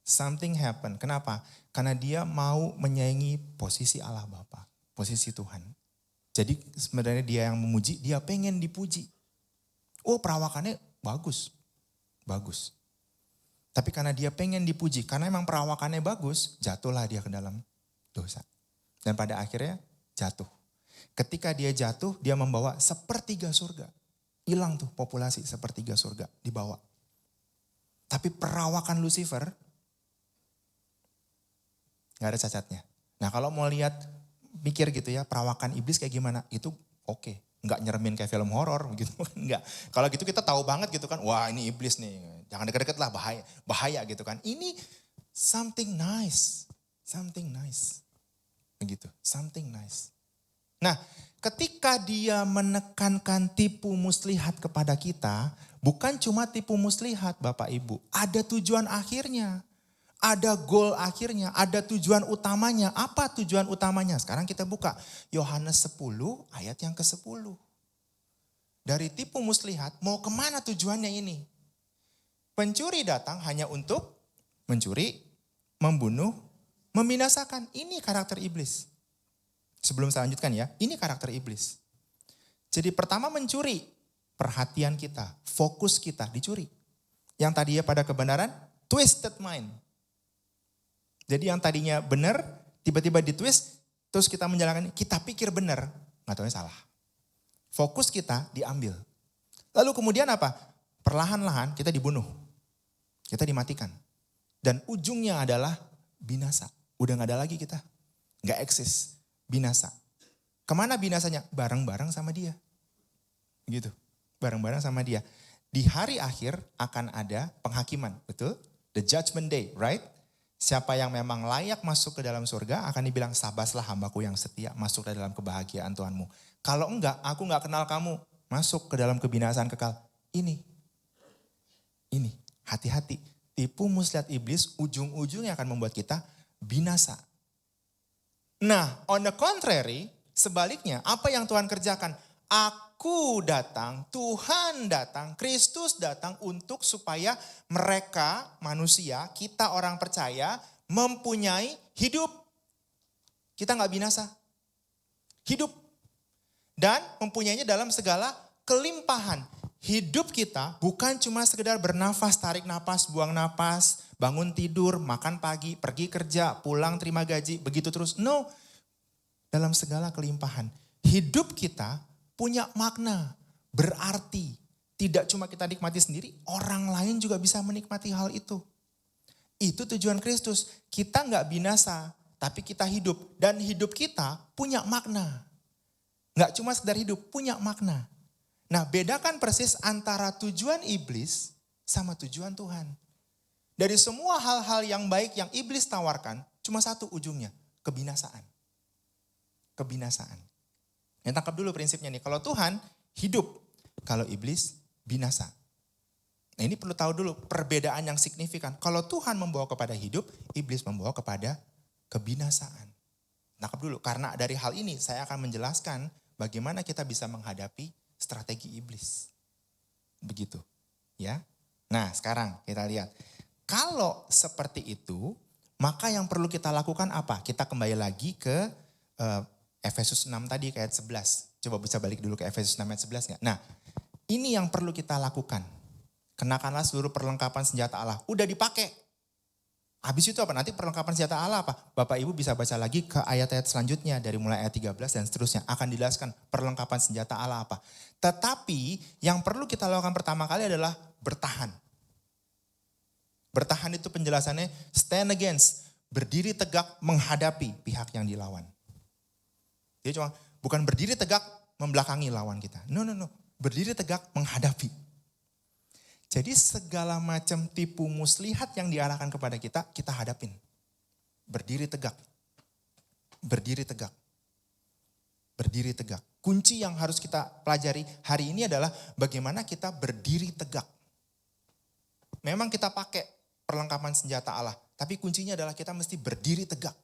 something happened. Kenapa? Karena dia mau menyaingi posisi Allah Bapa, posisi Tuhan. Jadi sebenarnya dia yang memuji, dia pengen dipuji. Oh perawakannya bagus. Bagus. Tapi karena dia pengen dipuji, karena emang perawakannya bagus, jatuhlah dia ke dalam dosa. Dan pada akhirnya jatuh. Ketika dia jatuh, dia membawa 1/3 surga. Hilang tuh populasi 1/3 surga dibawa. Tapi perawakan Lucifer gak ada cacatnya. Nah kalau mau lihat, mikir gitu ya, perawakan iblis kayak gimana, itu oke. Nggak nyeremin kayak film horor gitu. Enggak. Kalau gitu kita tahu banget gitu kan, wah ini iblis nih. Jangan deket-deket lah, bahaya gitu kan. Ini something nice. Something nice. Begitu, something nice. Nah, ketika dia menekankan tipu muslihat kepada kita, bukan cuma tipu muslihat Bapak Ibu. Ada tujuan akhirnya. Ada goal akhirnya, ada tujuan utamanya. Apa tujuan utamanya? Sekarang kita buka Yohanes 10 ayat yang ke-10. Dari tipu muslihat, mau kemana tujuannya ini? Pencuri datang hanya untuk mencuri, membunuh, membinasakan. Ini karakter iblis. Sebelum saya lanjutkan ya, ini karakter iblis. Jadi pertama mencuri perhatian kita, fokus kita dicuri. Yang tadinya pada kebenaran, twisted mind. Jadi yang tadinya benar, tiba-tiba ditwist, terus kita menjalankan, kita pikir benar, nggak taunya salah. Fokus kita diambil. Lalu kemudian apa? Perlahan-lahan kita dibunuh. Kita dimatikan. Dan ujungnya adalah binasa. Udah gak ada lagi kita. Gak eksis. Binasa. Kemana binasanya? Bareng-bareng sama dia. Gitu. Bareng-bareng sama dia. Di hari akhir akan ada penghakiman. Betul? The judgment day, right? Siapa yang memang layak masuk ke dalam surga akan dibilang, sabaslah hambaku yang setia, masuk ke dalam kebahagiaan Tuhanmu. Kalau enggak, aku enggak kenal kamu, masuk ke dalam kebinasaan kekal. Ini, hati-hati. Tipu muslihat iblis ujung-ujungnya akan membuat kita binasa. Nah, on the contrary, sebaliknya, apa yang Tuhan kerjakan? Aku datang, Tuhan datang, Kristus datang untuk supaya mereka manusia, kita orang percaya mempunyai hidup. Kita gak binasa. Hidup. Dan mempunyainya dalam segala kelimpahan. Hidup kita bukan cuma sekedar bernafas, tarik napas, buang napas, bangun tidur, makan pagi, pergi kerja, pulang terima gaji, begitu terus. No, dalam segala kelimpahan. Hidup kita punya makna, berarti. Tidak cuma kita nikmati sendiri, orang lain juga bisa menikmati hal itu. Itu tujuan Kristus. Kita gak binasa, tapi kita hidup. Dan hidup kita punya makna. Gak cuma sekedar hidup, punya makna. Nah, bedakan persis antara tujuan iblis sama tujuan Tuhan. Dari semua hal-hal yang baik yang iblis tawarkan, cuma satu ujungnya, kebinasaan. Kebinasaan. Yang tangkap dulu prinsipnya nih, kalau Tuhan hidup, kalau iblis binasa. Nah, ini perlu tahu dulu perbedaan yang signifikan. Kalau Tuhan membawa kepada hidup, iblis membawa kepada kebinasaan. Tangkap dulu, karena dari hal ini saya akan menjelaskan bagaimana kita bisa menghadapi strategi iblis. Begitu. Ya. Nah, sekarang kita lihat. Kalau seperti itu, maka yang perlu kita lakukan apa? Kita kembali lagi ke Efesus 6 tadi ke ayat 11. Coba bisa balik dulu ke Efesus 6 ayat 11 nggak? Nah, ini yang perlu kita lakukan. Kenakanlah seluruh perlengkapan senjata Allah. Udah dipakai. Habis itu apa? Nanti perlengkapan senjata Allah apa? Bapak Ibu bisa baca lagi ke ayat-ayat selanjutnya dari mulai ayat 13 dan seterusnya. Akan dijelaskan perlengkapan senjata Allah apa. Tetapi yang perlu kita lakukan pertama kali adalah bertahan. Bertahan itu penjelasannya stand against. Berdiri tegak menghadapi pihak yang dilawan. Dia cuma bukan berdiri tegak membelakangi lawan kita. No. Berdiri tegak menghadapi. Jadi segala macam tipu muslihat yang diarahkan kepada kita, kita hadapin. Berdiri tegak. Berdiri tegak. Berdiri tegak. Kunci yang harus kita pelajari hari ini adalah bagaimana kita berdiri tegak. Memang kita pakai perlengkapan senjata Allah, tapi kuncinya adalah kita mesti berdiri tegak.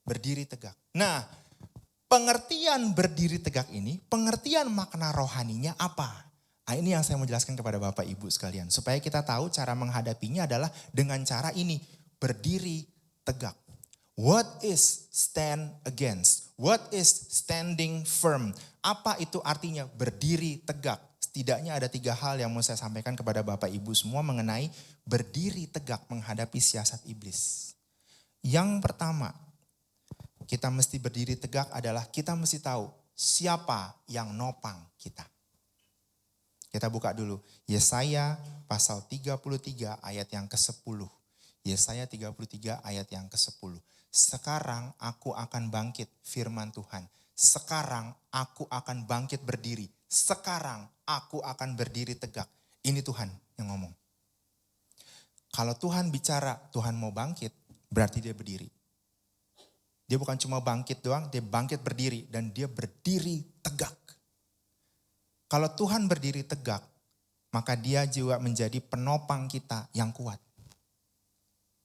Berdiri tegak. Nah, pengertian berdiri tegak ini, pengertian makna rohaninya apa? Nah, ini yang saya mau jelaskan kepada Bapak Ibu sekalian. Supaya kita tahu cara menghadapinya adalah dengan cara ini. Berdiri tegak. What is stand against? What is standing firm? Apa itu artinya berdiri tegak? Setidaknya ada 3 hal yang mau saya sampaikan kepada Bapak Ibu semua mengenai berdiri tegak menghadapi siasat iblis. Yang pertama, kita mesti berdiri tegak adalah kita mesti tahu siapa yang nopang kita. Kita buka dulu. Yesaya pasal 33 ayat yang ke-10. Yesaya 33 ayat yang ke-10. Sekarang aku akan bangkit, firman Tuhan. Sekarang aku akan bangkit berdiri. Sekarang aku akan berdiri tegak. Ini Tuhan yang ngomong. Kalau Tuhan bicara, Tuhan mau bangkit, berarti dia berdiri. Dia bukan cuma bangkit doang, dia bangkit berdiri. Dan dia berdiri tegak. Kalau Tuhan berdiri tegak, maka dia juga menjadi penopang kita yang kuat.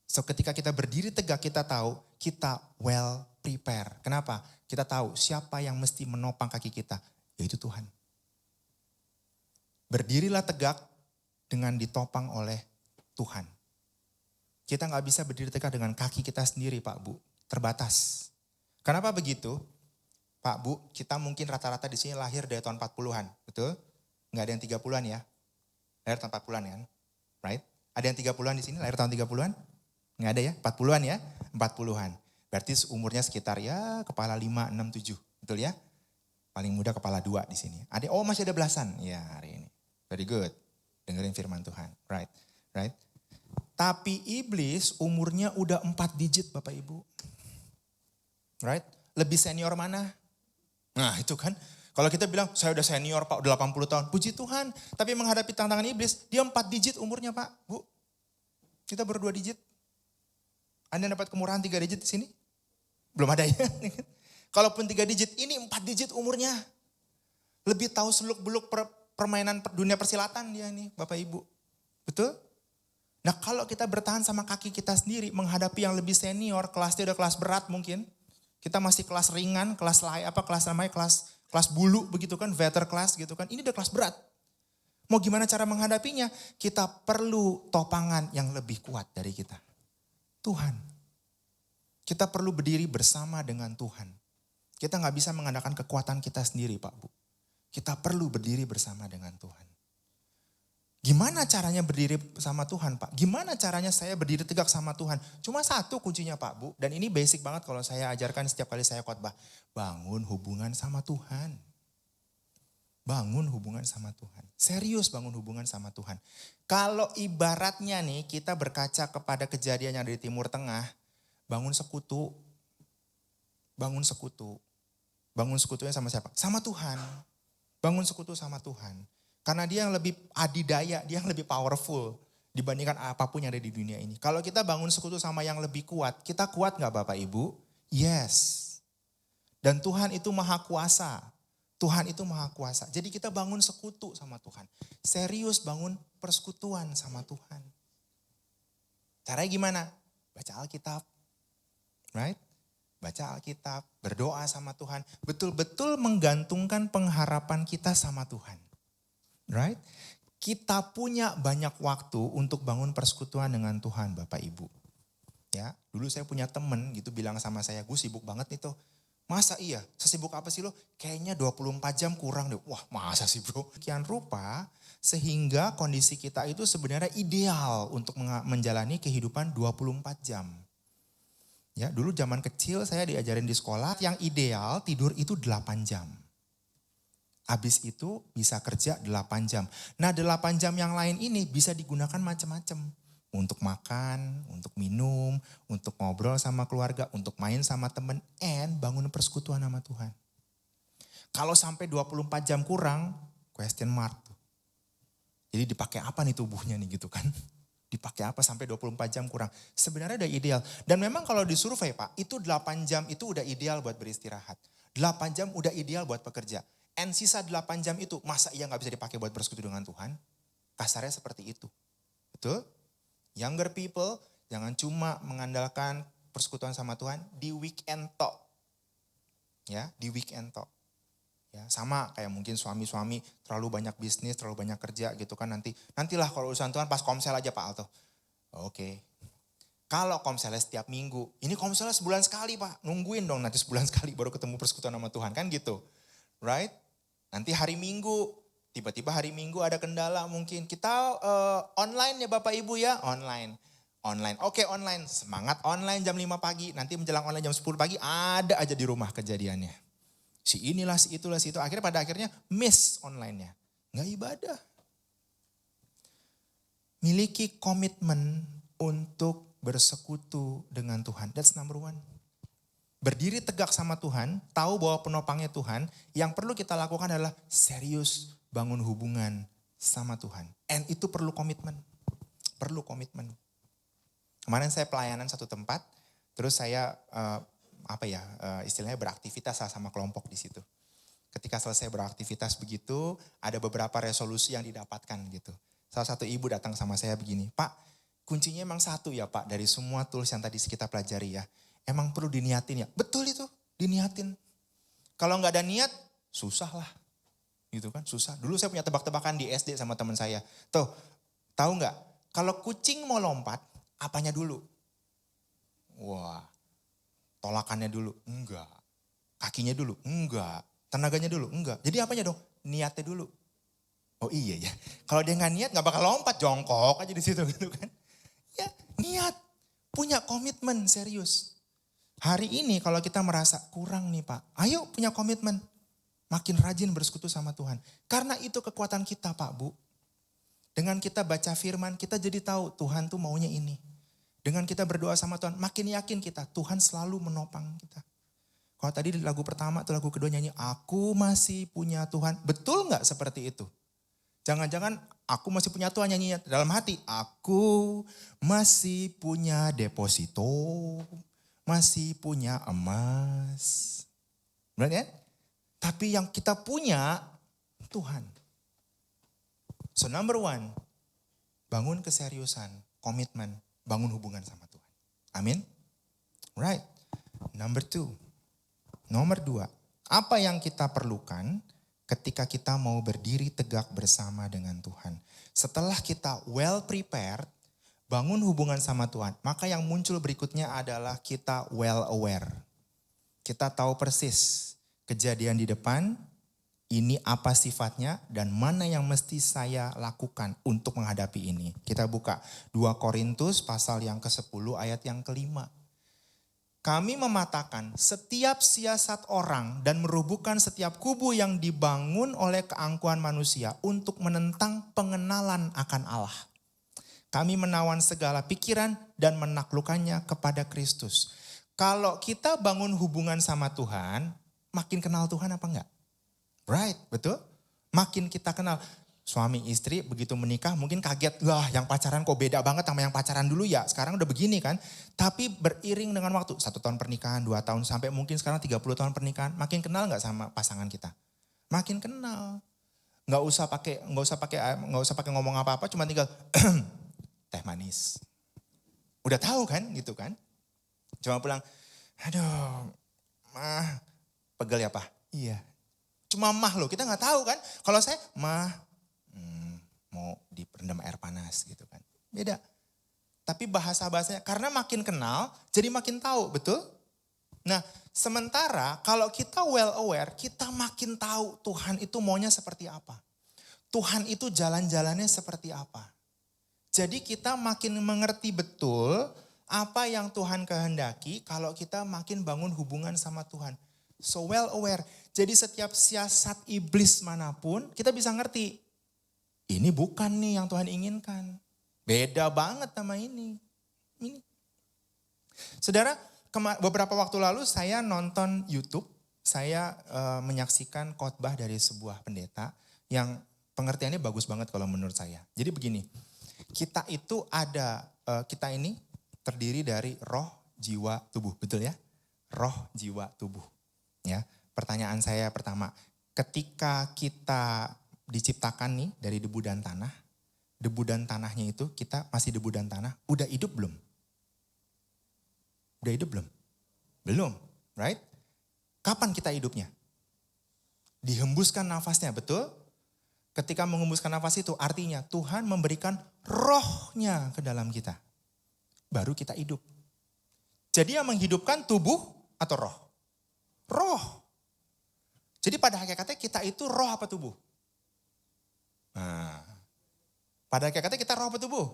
So ketika kita berdiri tegak, kita tahu kita well prepare. Kenapa? Kita tahu siapa yang mesti menopang kaki kita, yaitu Tuhan. Berdirilah tegak dengan ditopang oleh Tuhan. Kita gak bisa berdiri tegak dengan kaki kita sendiri, Pak Bu. Terbatas. Kenapa begitu? Pak Bu, kita mungkin rata-rata di sini lahir dari tahun 40-an, betul? Nggak ada yang 30-an ya? Lahir tahun 40-an kan? Right? Ada yang 30-an di sini, lahir tahun 30-an? Nggak ada ya? 40-an ya? 40-an. Berarti umurnya sekitar ya kepala 5, 6, 7. Betul ya? Paling muda kepala 2 di sini. Masih ada belasan. Ya hari ini. Very good. Dengerin firman Tuhan. Right? Right? Tapi iblis umurnya udah 4 digit Bapak Ibu. Right? Lebih senior mana? Nah itu kan, kalau kita bilang saya udah senior Pak, udah 80 tahun. Puji Tuhan, tapi menghadapi tantangan iblis, dia 4 digit umurnya Pak, Bu. Kita baru 2 digit. Anda dapat kemurahan 3 digit di sini? Belum ada ya. Kalaupun 3 digit, ini 4 digit umurnya. Lebih tahu seluk-beluk permainan dunia persilatan dia nih Bapak Ibu. Betul? Nah kalau kita bertahan sama kaki kita sendiri, menghadapi yang lebih senior, kelasnya udah kelas berat mungkin. Kita masih kelas ringan, kelas kelas bulu begitu kan, veter class gitu kan. Ini udah kelas berat. Mau gimana cara menghadapinya? Kita perlu topangan yang lebih kuat dari kita. Tuhan. Kita perlu berdiri bersama dengan Tuhan. Kita gak bisa mengandalkan kekuatan kita sendiri Pak Bu. Kita perlu berdiri bersama dengan Tuhan. Gimana caranya berdiri sama Tuhan Pak? Gimana caranya saya berdiri tegak sama Tuhan? Cuma satu kuncinya Pak Bu. Dan ini basic banget kalau saya ajarkan setiap kali saya khotbah. Bangun hubungan sama Tuhan. Bangun hubungan sama Tuhan. Serius bangun hubungan sama Tuhan. Kalau ibaratnya nih kita berkaca kepada kejadian yang ada di Timur Tengah. Bangun sekutu. Bangun sekutu. Bangun sekutunya sama siapa? Sama Tuhan. Bangun sekutu sama Tuhan. Karena dia yang lebih adidaya, dia yang lebih powerful dibandingkan apapun yang ada di dunia ini. Kalau kita bangun sekutu sama yang lebih kuat, kita kuat gak Bapak Ibu? Yes. Dan Tuhan itu maha kuasa. Tuhan itu maha kuasa. Jadi kita bangun sekutu sama Tuhan. Serius bangun persekutuan sama Tuhan. Caranya gimana? Baca Alkitab. Right? Baca Alkitab, berdoa sama Tuhan. Betul-betul menggantungkan pengharapan kita sama Tuhan. Right? kita punya banyak waktu untuk bangun persekutuan dengan Tuhan Bapak Ibu. Ya, dulu saya punya temen gitu bilang sama saya, gue sibuk banget nih tuh. Masa iya? Sesibuk apa sih lo? Kayaknya 24 jam kurang deh. Wah, masa sih bro? Sekian rupa sehingga kondisi kita itu sebenarnya ideal untuk menjalani kehidupan 24 jam. Ya, dulu zaman kecil saya diajarin di sekolah yang ideal tidur itu 8 jam. Habis itu bisa kerja 8 jam. Nah 8 jam yang lain ini bisa digunakan macam-macam. Untuk makan, untuk minum, untuk ngobrol sama keluarga, untuk main sama temen, and bangun persekutuan sama Tuhan. Kalau sampai 24 jam kurang, question mark. Jadi dipakai apa nih tubuhnya nih gitu kan. Dipakai apa sampai 24 jam kurang. Sebenarnya udah ideal. Dan memang kalau disurvei Pak, itu 8 jam itu udah ideal buat beristirahat. 8 jam udah ideal buat bekerja. And sisa 8 jam itu, masa iya gak bisa dipakai buat bersekutu dengan Tuhan? Kasarnya seperti itu. Betul? Younger people, jangan cuma mengandalkan persekutuan sama Tuhan di weekend tok. Ya, di weekend tok. Ya, sama kayak mungkin suami-suami terlalu banyak bisnis, terlalu banyak kerja gitu kan nantilah kalau urusan Tuhan pas komsel aja Pak Alto. Oke. Kalau komselnya setiap minggu, ini komselnya sebulan sekali Pak, nungguin dong nanti sebulan sekali baru ketemu persekutuan sama Tuhan kan gitu. Right? Nanti hari Minggu, tiba-tiba hari Minggu ada kendala mungkin. Kita online ya Bapak Ibu ya, online. Oke online, semangat online jam 5 pagi. Nanti menjelang online jam 10 pagi ada aja di rumah kejadiannya. Si inilah, si itulah, si itu. Pada akhirnya miss online-nya. Nggak ibadah. Miliki komitmen untuk bersekutu dengan Tuhan. That's number one. Berdiri tegak sama Tuhan, tahu bahwa penopangnya Tuhan, yang perlu kita lakukan adalah serius bangun hubungan sama Tuhan. And itu perlu komitmen. Perlu komitmen. Kemarin saya pelayanan satu tempat, terus saya istilahnya beraktivitas sama kelompok di situ. Ketika selesai beraktivitas begitu, ada beberapa resolusi yang didapatkan gitu. Salah satu ibu datang sama saya begini, Pak, kuncinya emang satu ya Pak dari semua tools yang tadi kita pelajari ya. Emang perlu diniatin ya? Betul itu, diniatin. Kalau nggak ada niat, susah lah. Gitu kan, susah. Dulu saya punya tebak-tebakan di SD sama teman saya. Tuh, tahu nggak? Kalau kucing mau lompat, apanya dulu? Wah, tolakannya dulu? Enggak. Kakinya dulu? Enggak. Tenaganya dulu? Enggak. Jadi apanya dong? Niatnya dulu. Oh iya ya. Kalau dia nggak niat nggak bakal lompat, jongkok aja di situ gitu kan. Ya, niat. Punya komitmen serius. Hari ini kalau kita merasa kurang nih Pak, ayo punya komitmen. Makin rajin bersekutu sama Tuhan. Karena itu kekuatan kita Pak Bu. Dengan kita baca firman, kita jadi tahu Tuhan tuh maunya ini. Dengan kita berdoa sama Tuhan, makin yakin kita Tuhan selalu menopang kita. Kalau tadi di lagu pertama atau lagu kedua nyanyi, aku masih punya Tuhan. Betul gak seperti itu? Jangan-jangan aku masih punya Tuhan nyanyinya dalam hati. Aku masih punya deposito. Masih punya emas. Benar kan? Tapi yang kita punya Tuhan. So number one, bangun keseriusan, komitmen, bangun hubungan sama Tuhan. Amin. Right. Nomor dua, apa yang kita perlukan ketika kita mau berdiri tegak bersama dengan Tuhan. Setelah kita well prepared, bangun hubungan sama Tuhan, maka yang muncul berikutnya adalah kita well aware. Kita tahu persis kejadian di depan, ini apa sifatnya dan mana yang mesti saya lakukan untuk menghadapi ini. Kita buka 2 Korintus pasal yang ke-10 ayat yang ke-5. Kami mematakan setiap siasat orang dan merubuhkan setiap kubu yang dibangun oleh keangkuhan manusia untuk menentang pengenalan akan Allah. Kami menawan segala pikiran dan menaklukkannya kepada Kristus. Kalau kita bangun hubungan sama Tuhan, makin kenal Tuhan apa enggak? Right, betul? Makin kita kenal. Suami istri begitu menikah mungkin kaget, wah yang pacaran kok beda banget sama yang pacaran dulu ya. Sekarang udah begini kan. Tapi beriring dengan waktu, 1 tahun pernikahan, 2 tahun sampai mungkin sekarang 30 tahun pernikahan. Makin kenal gak sama pasangan kita? Makin kenal. Gak usah pakai ngomong apa-apa, cuma tinggal teh manis. Udah tahu kan gitu kan. Cuma pulang, aduh mah pegel ya Pak? Iya. Cuma mah loh, kita gak tahu kan. Kalau saya mah mau direndam air panas gitu kan. Beda. Tapi bahasa-bahasanya, karena makin kenal, jadi makin tahu, betul? Nah, sementara kalau kita well aware, kita makin tahu Tuhan itu maunya seperti apa. Tuhan itu jalan-jalannya seperti apa. Jadi kita makin mengerti betul apa yang Tuhan kehendaki kalau kita makin bangun hubungan sama Tuhan. So well aware. Jadi setiap siasat iblis manapun, kita bisa ngerti. Ini bukan nih yang Tuhan inginkan. Beda banget sama ini. Saudara, beberapa waktu lalu saya nonton YouTube. Saya menyaksikan khotbah dari sebuah pendeta yang pengertiannya bagus banget kalau menurut saya. Jadi begini, kita itu ada, kita ini terdiri dari roh, jiwa, tubuh. Betul ya? Roh, jiwa, tubuh. Ya, pertanyaan saya pertama, ketika kita diciptakan nih dari debu dan tanah, debu dan tanahnya itu kita masih debu dan tanah, udah hidup belum? Udah hidup belum? Belum, right? Kapan kita hidupnya? Dihembuskan nafasnya, betul? Ketika menghembuskan nafas itu artinya Tuhan memberikan rohnya ke dalam kita. Baru kita hidup. Jadi yang menghidupkan tubuh atau roh? Roh. Jadi pada hakikatnya kita itu roh apa tubuh? Nah, pada hakikatnya kita roh apa tubuh?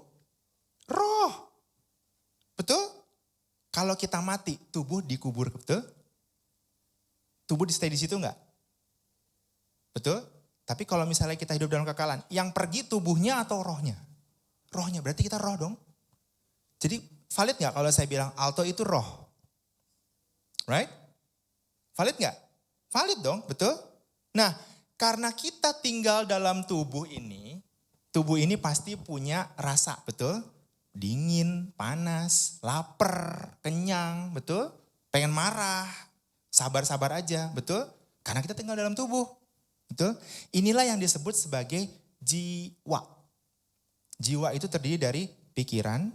Roh. Betul? Kalau kita mati, tubuh dikubur, betul? Tubuh di stay di situ enggak? Betul? Tapi kalau misalnya kita hidup dalam kekekalan, yang pergi tubuhnya atau rohnya? Rohnya, berarti kita roh dong. Jadi valid enggak kalau saya bilang Alto itu roh? Right? Valid enggak? Valid dong, betul? Nah, karena kita tinggal dalam tubuh ini pasti punya rasa, betul? Dingin, panas, lapar, kenyang, betul? Pengen marah, sabar-sabar aja, betul? Karena kita tinggal dalam tubuh, betul? Inilah yang disebut sebagai jiwa. Jiwa itu terdiri dari pikiran,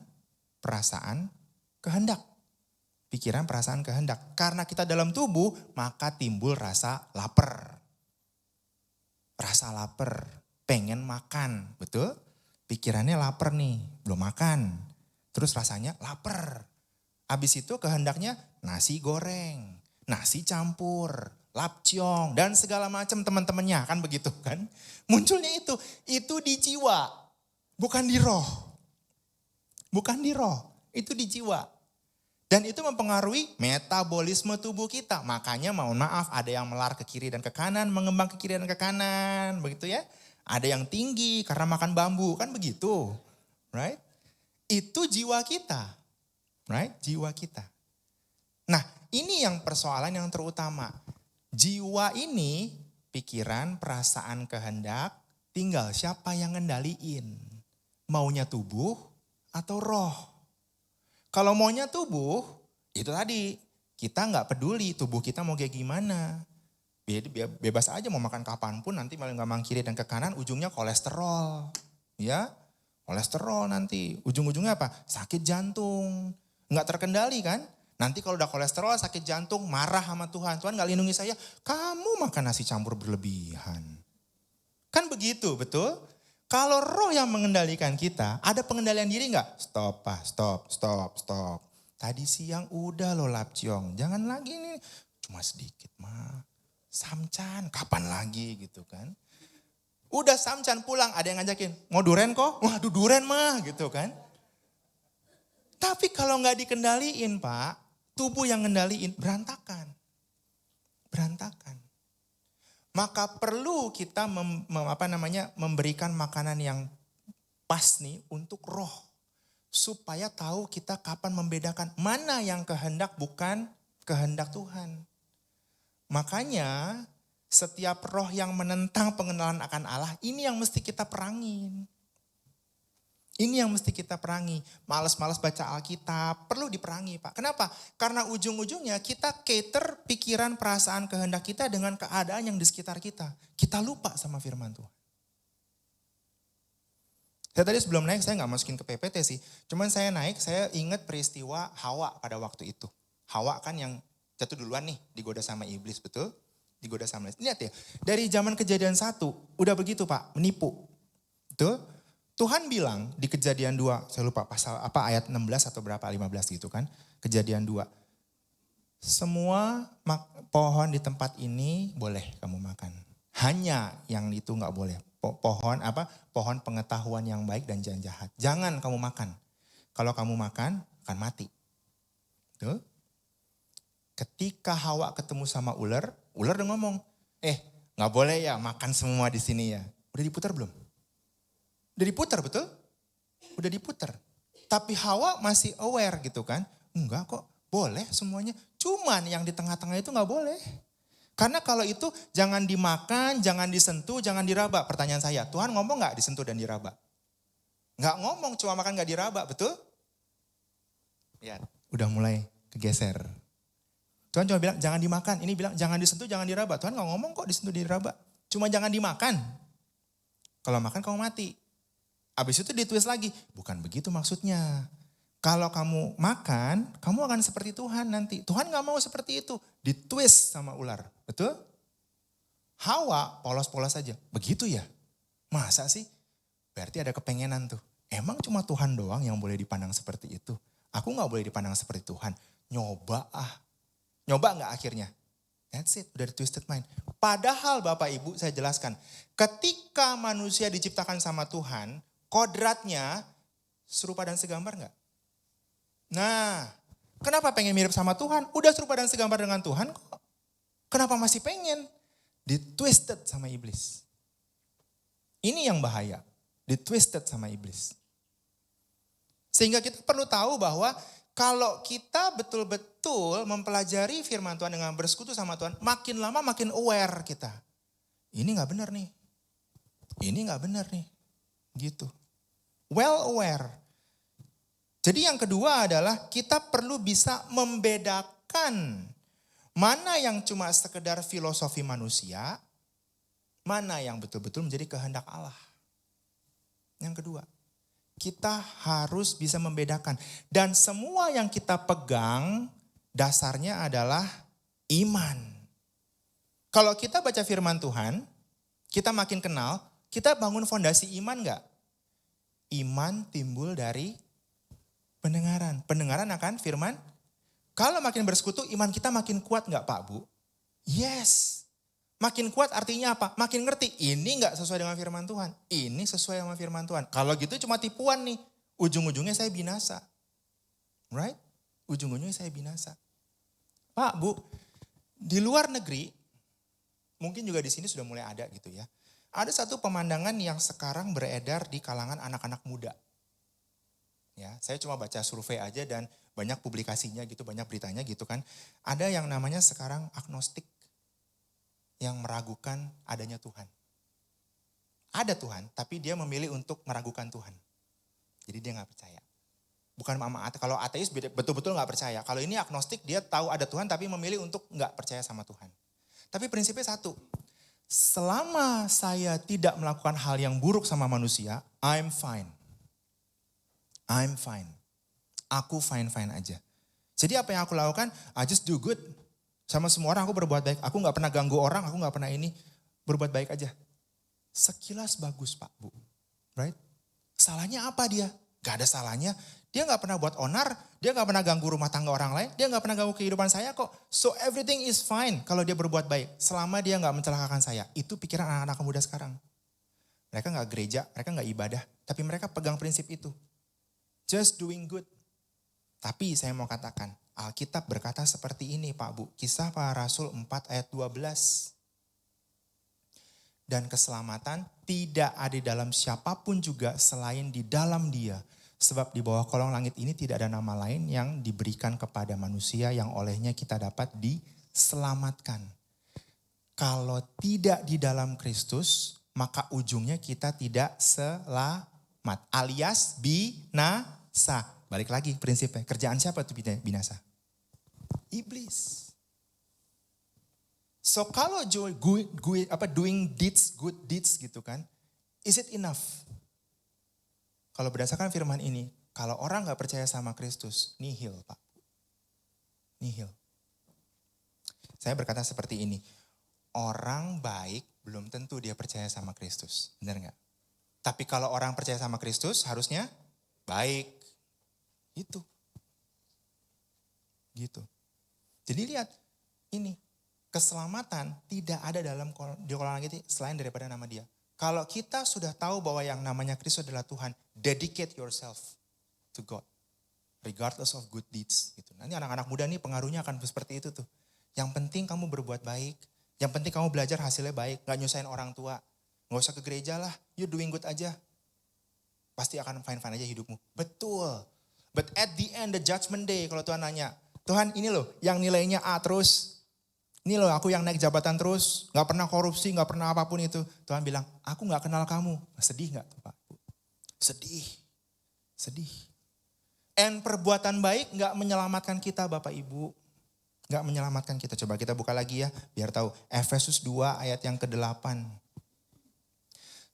perasaan, kehendak. Pikiran, perasaan, kehendak. Karena kita dalam tubuh, maka timbul rasa lapar. Rasa lapar, pengen makan, betul? Pikirannya lapar nih, belum makan. Terus rasanya lapar. Habis itu kehendaknya nasi goreng, nasi campur, lapciong, dan segala macam teman-temannya, kan begitu kan? Munculnya itu di jiwa, bukan di roh. Bukan di roh, itu di jiwa. Dan itu mempengaruhi metabolisme tubuh kita. Makanya mohon maaf, ada yang melar ke kiri dan ke kanan, mengembang ke kiri dan ke kanan, begitu ya. Ada yang tinggi karena makan bambu, kan begitu. Right? Itu jiwa kita. Right? Jiwa kita. Nah, ini yang persoalan yang terutama. Jiwa ini, pikiran, perasaan, kehendak, tinggal siapa yang ngendaliin. Maunya tubuh atau roh. Kalau maunya tubuh, itu tadi, kita nggak peduli tubuh kita mau kayak gimana. Bebas aja mau makan kapanpun, nanti malah ngambang kiri dan ke kanan, ujungnya kolesterol. Ya, kolesterol nanti. Ujung-ujungnya apa? Sakit jantung. Nggak terkendali kan? Nanti kalau udah kolesterol, sakit jantung, marah sama Tuhan. Tuhan nggak lindungi saya, kamu makan nasi campur berlebihan. Kan begitu, betul? Kalau roh yang mengendalikan kita, ada pengendalian diri nggak? Stop, Pak, stop. Tadi siang udah lo lapciong, jangan lagi nih. Cuma sedikit mah. Samcan, kapan lagi gitu kan. Udah samcan pulang, ada yang ngajakin, mau duren kok? Waduh duren mah gitu kan. Tapi kalau nggak dikendaliin Pak, tubuh yang ngendaliin berantakan. Berantakan. Maka perlu kita memberikan makanan yang pas nih untuk roh. Supaya tahu kita kapan membedakan mana yang kehendak bukan kehendak Tuhan. Makanya setiap roh yang menentang pengenalan akan Allah, ini yang mesti kita perangin. Ini yang mesti kita perangi. Malas-malas baca Alkitab, perlu diperangi Pak. Kenapa? Karena ujung-ujungnya kita cater pikiran, perasaan, kehendak kita dengan keadaan yang di sekitar kita. Kita lupa sama firman Tuhan. Saya tadi sebelum naik, saya gak masukin ke PPT sih. Cuman saya naik, saya ingat peristiwa Hawa pada waktu itu. Hawa kan yang jatuh duluan nih, digoda sama iblis, betul? Digoda sama iblis. Lihat ya, dari zaman Kejadian 1, udah begitu Pak, menipu. Betul? Tuhan bilang di Kejadian 2, saya lupa pasal apa ayat 16 atau berapa 15 gitu kan. Kejadian 2. Semua pohon di tempat ini boleh kamu makan. Hanya yang itu nggak boleh. Pohon pengetahuan yang baik dan jangan jahat. Jangan kamu makan. Kalau kamu makan akan mati. Tuh. Ketika Hawa ketemu sama ular udah ngomong, nggak boleh ya makan semua di sini ya. Udah diputar belum? Udah diputar betul? Udah diputar. Tapi Hawa masih aware gitu kan. Enggak kok, boleh semuanya. Cuman yang di tengah-tengah itu nggak boleh. Karena kalau itu jangan dimakan, jangan disentuh, jangan diraba. Pertanyaan saya, Tuhan ngomong nggak disentuh dan diraba? Nggak ngomong, cuma makan nggak diraba, betul? Ya, udah mulai kegeser. Tuhan cuma bilang jangan dimakan, ini bilang jangan disentuh, jangan diraba. Tuhan nggak ngomong kok disentuh, diraba. Cuma jangan dimakan. Kalau makan kamu mati. Habis itu ditwist lagi, bukan begitu maksudnya. Kalau kamu makan, kamu akan seperti Tuhan nanti. Tuhan gak mau seperti itu. Ditwist sama ular. Betul? Hawa polos-polos aja. Begitu ya? Masa sih? Berarti ada kepengenan tuh. Emang cuma Tuhan doang yang boleh dipandang seperti itu? Aku gak boleh dipandang seperti Tuhan. Nyoba Nyoba gak akhirnya? That's it, udah twisted mind. Padahal Bapak Ibu saya jelaskan. Ketika manusia diciptakan sama Tuhan, kodratnya serupa dan segambar gak? Nah, kenapa pengen mirip sama Tuhan? Udah serupa dan segambar dengan Tuhan kok. Kenapa masih pengen? Ditwisted sama iblis. Ini yang bahaya. Ditwisted sama iblis. Sehingga kita perlu tahu bahwa kalau kita betul-betul mempelajari firman Tuhan dengan bersekutu sama Tuhan, makin lama makin aware kita. Ini gak benar nih. Ini gak benar nih. Gitu. Well aware. Jadi yang kedua adalah kita perlu bisa membedakan mana yang cuma sekedar filosofi manusia, mana yang betul-betul menjadi kehendak Allah. Yang kedua, kita harus bisa membedakan. Dan semua yang kita pegang dasarnya adalah iman. Kalau kita baca firman Tuhan, kita makin kenal, kita bangun fondasi iman gak? Iman timbul dari pendengaran. Pendengaran akan firman. Kalau makin bersekutu, iman kita makin kuat gak Pak Bu? Yes. Makin kuat artinya apa? Makin ngerti. Ini gak sesuai dengan firman Tuhan. Ini sesuai dengan firman Tuhan. Kalau gitu cuma tipuan nih. Ujung-ujungnya saya binasa. Right? Ujung-ujungnya saya binasa. Pak Bu, di luar negeri, mungkin juga di sini sudah mulai ada gitu ya. Ada satu pemandangan yang sekarang beredar di kalangan anak-anak muda. Ya, saya cuma baca survei aja dan banyak publikasinya gitu, banyak beritanya gitu kan. Ada yang namanya sekarang agnostik yang meragukan adanya Tuhan. Ada Tuhan, tapi dia memilih untuk meragukan Tuhan. Jadi dia gak percaya. Bukan kalau ateis betul-betul gak percaya. Kalau ini agnostik, dia tahu ada Tuhan tapi memilih untuk gak percaya sama Tuhan. Tapi prinsipnya satu, selama saya tidak melakukan hal yang buruk sama manusia, I'm fine. I'm fine. Aku fine-fine aja. Jadi apa yang aku lakukan, I just do good. Sama semua orang aku berbuat baik. Aku gak pernah ganggu orang, aku gak pernah ini. Berbuat baik aja. Sekilas bagus Pak Bu. Right? Salahnya apa dia? Gak ada salahnya. Dia gak pernah buat onar, dia gak pernah ganggu rumah tangga orang lain, dia gak pernah ganggu kehidupan saya kok. So everything is fine kalau dia berbuat baik. Selama dia gak mencelakakan saya. Itu pikiran anak-anak muda sekarang. Mereka gak gereja, mereka gak ibadah. Tapi mereka pegang prinsip itu. Just doing good. Tapi saya mau katakan, Alkitab berkata seperti ini Pak Bu. Kisah Para Rasul 4 ayat 12. Dan keselamatan tidak ada di dalam siapapun juga selain di dalam Dia. Sebab di bawah kolong langit ini tidak ada nama lain yang diberikan kepada manusia yang olehnya kita dapat diselamatkan. Kalau tidak di dalam Kristus, maka ujungnya kita tidak selamat. Alias binasa. Balik lagi prinsipnya. Kerjaan siapa itu binasa? Iblis. So kalau doing deeds, good deeds gitu kan. Is it enough? Kalau berdasarkan firman ini. Kalau orang gak percaya sama Kristus. Nihil Pak. Nihil. Saya berkata seperti ini. Orang baik belum tentu dia percaya sama Kristus. Benar gak? Tapi kalau orang percaya sama Kristus harusnya baik. Itu. Gitu. Jadi lihat, ini keselamatan tidak ada di kolam langit selain daripada nama Dia. Kalau kita sudah tahu bahwa yang namanya Kristus adalah Tuhan, dedicate yourself to God. Regardless of good deeds. Gitu. Nanti anak-anak muda nih pengaruhnya akan seperti itu tuh. Yang penting kamu berbuat baik. Yang penting kamu belajar hasilnya baik. Gak nyusahin orang tua. Gak usah ke gereja lah. You doing good aja. Pasti akan fine-fine aja hidupmu. Betul. But at the end, the judgment day, kalau Tuhan nanya, Tuhan ini loh yang nilainya A terus. Ini loh aku yang naik jabatan terus. Gak pernah korupsi, gak pernah apapun itu. Tuhan bilang, aku gak kenal kamu. Sedih gak Pak? Sedih. Sedih. And perbuatan baik gak menyelamatkan kita Bapak Ibu. Gak menyelamatkan kita. Coba kita buka lagi ya, biar tahu. Efesus 2 ayat yang ke-8.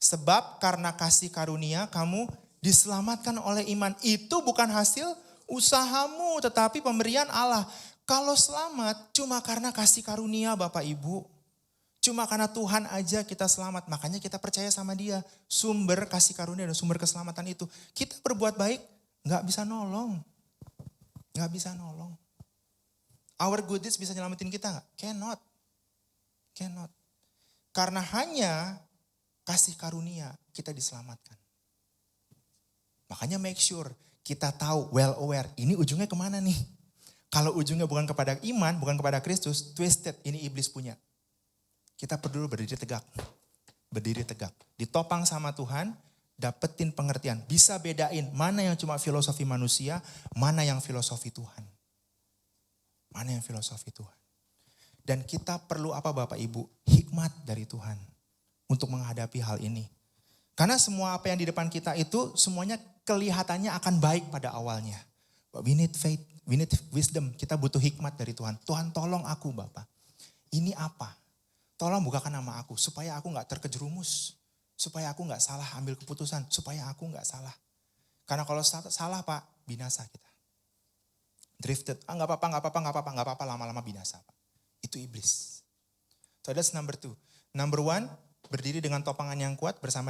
Sebab karena kasih karunia kamu diselamatkan oleh iman. Itu bukan hasil usahamu, tetapi pemberian Allah. Kalau selamat cuma karena kasih karunia Bapak Ibu. Cuma karena Tuhan aja kita selamat. Makanya kita percaya sama Dia. Sumber kasih karunia dan sumber keselamatan itu. Kita berbuat baik gak bisa nolong. Gak bisa nolong. Our good deeds bisa nyelamatin kita gak? Cannot. Karena hanya kasih karunia kita diselamatkan. Makanya make sure kita tahu, well aware, ini ujungnya kemana nih? Kalau ujungnya bukan kepada iman, bukan kepada Kristus, twisted, ini iblis punya. Kita perlu berdiri tegak. Berdiri tegak. Ditopang sama Tuhan, dapetin pengertian. Bisa bedain mana yang cuma filosofi manusia, mana yang filosofi Tuhan. Mana yang filosofi Tuhan. Dan kita perlu apa Bapak Ibu? Hikmat dari Tuhan untuk menghadapi hal ini. Karena semua apa yang di depan kita itu semuanya kelihatannya akan baik pada awalnya. But we need faith, we need wisdom. Kita butuh hikmat dari Tuhan. Tuhan tolong aku Bapak. Ini apa? Tolong bukakan nama aku supaya aku gak terkejerumus. Supaya aku gak salah ambil keputusan. Supaya aku gak salah. Karena kalau salah Pak, binasa kita. Drifted. Gak apa-apa, lama-lama binasa Pak. Itu iblis. So that's number 2. Number 1, berdiri dengan topangan yang kuat bersama dengan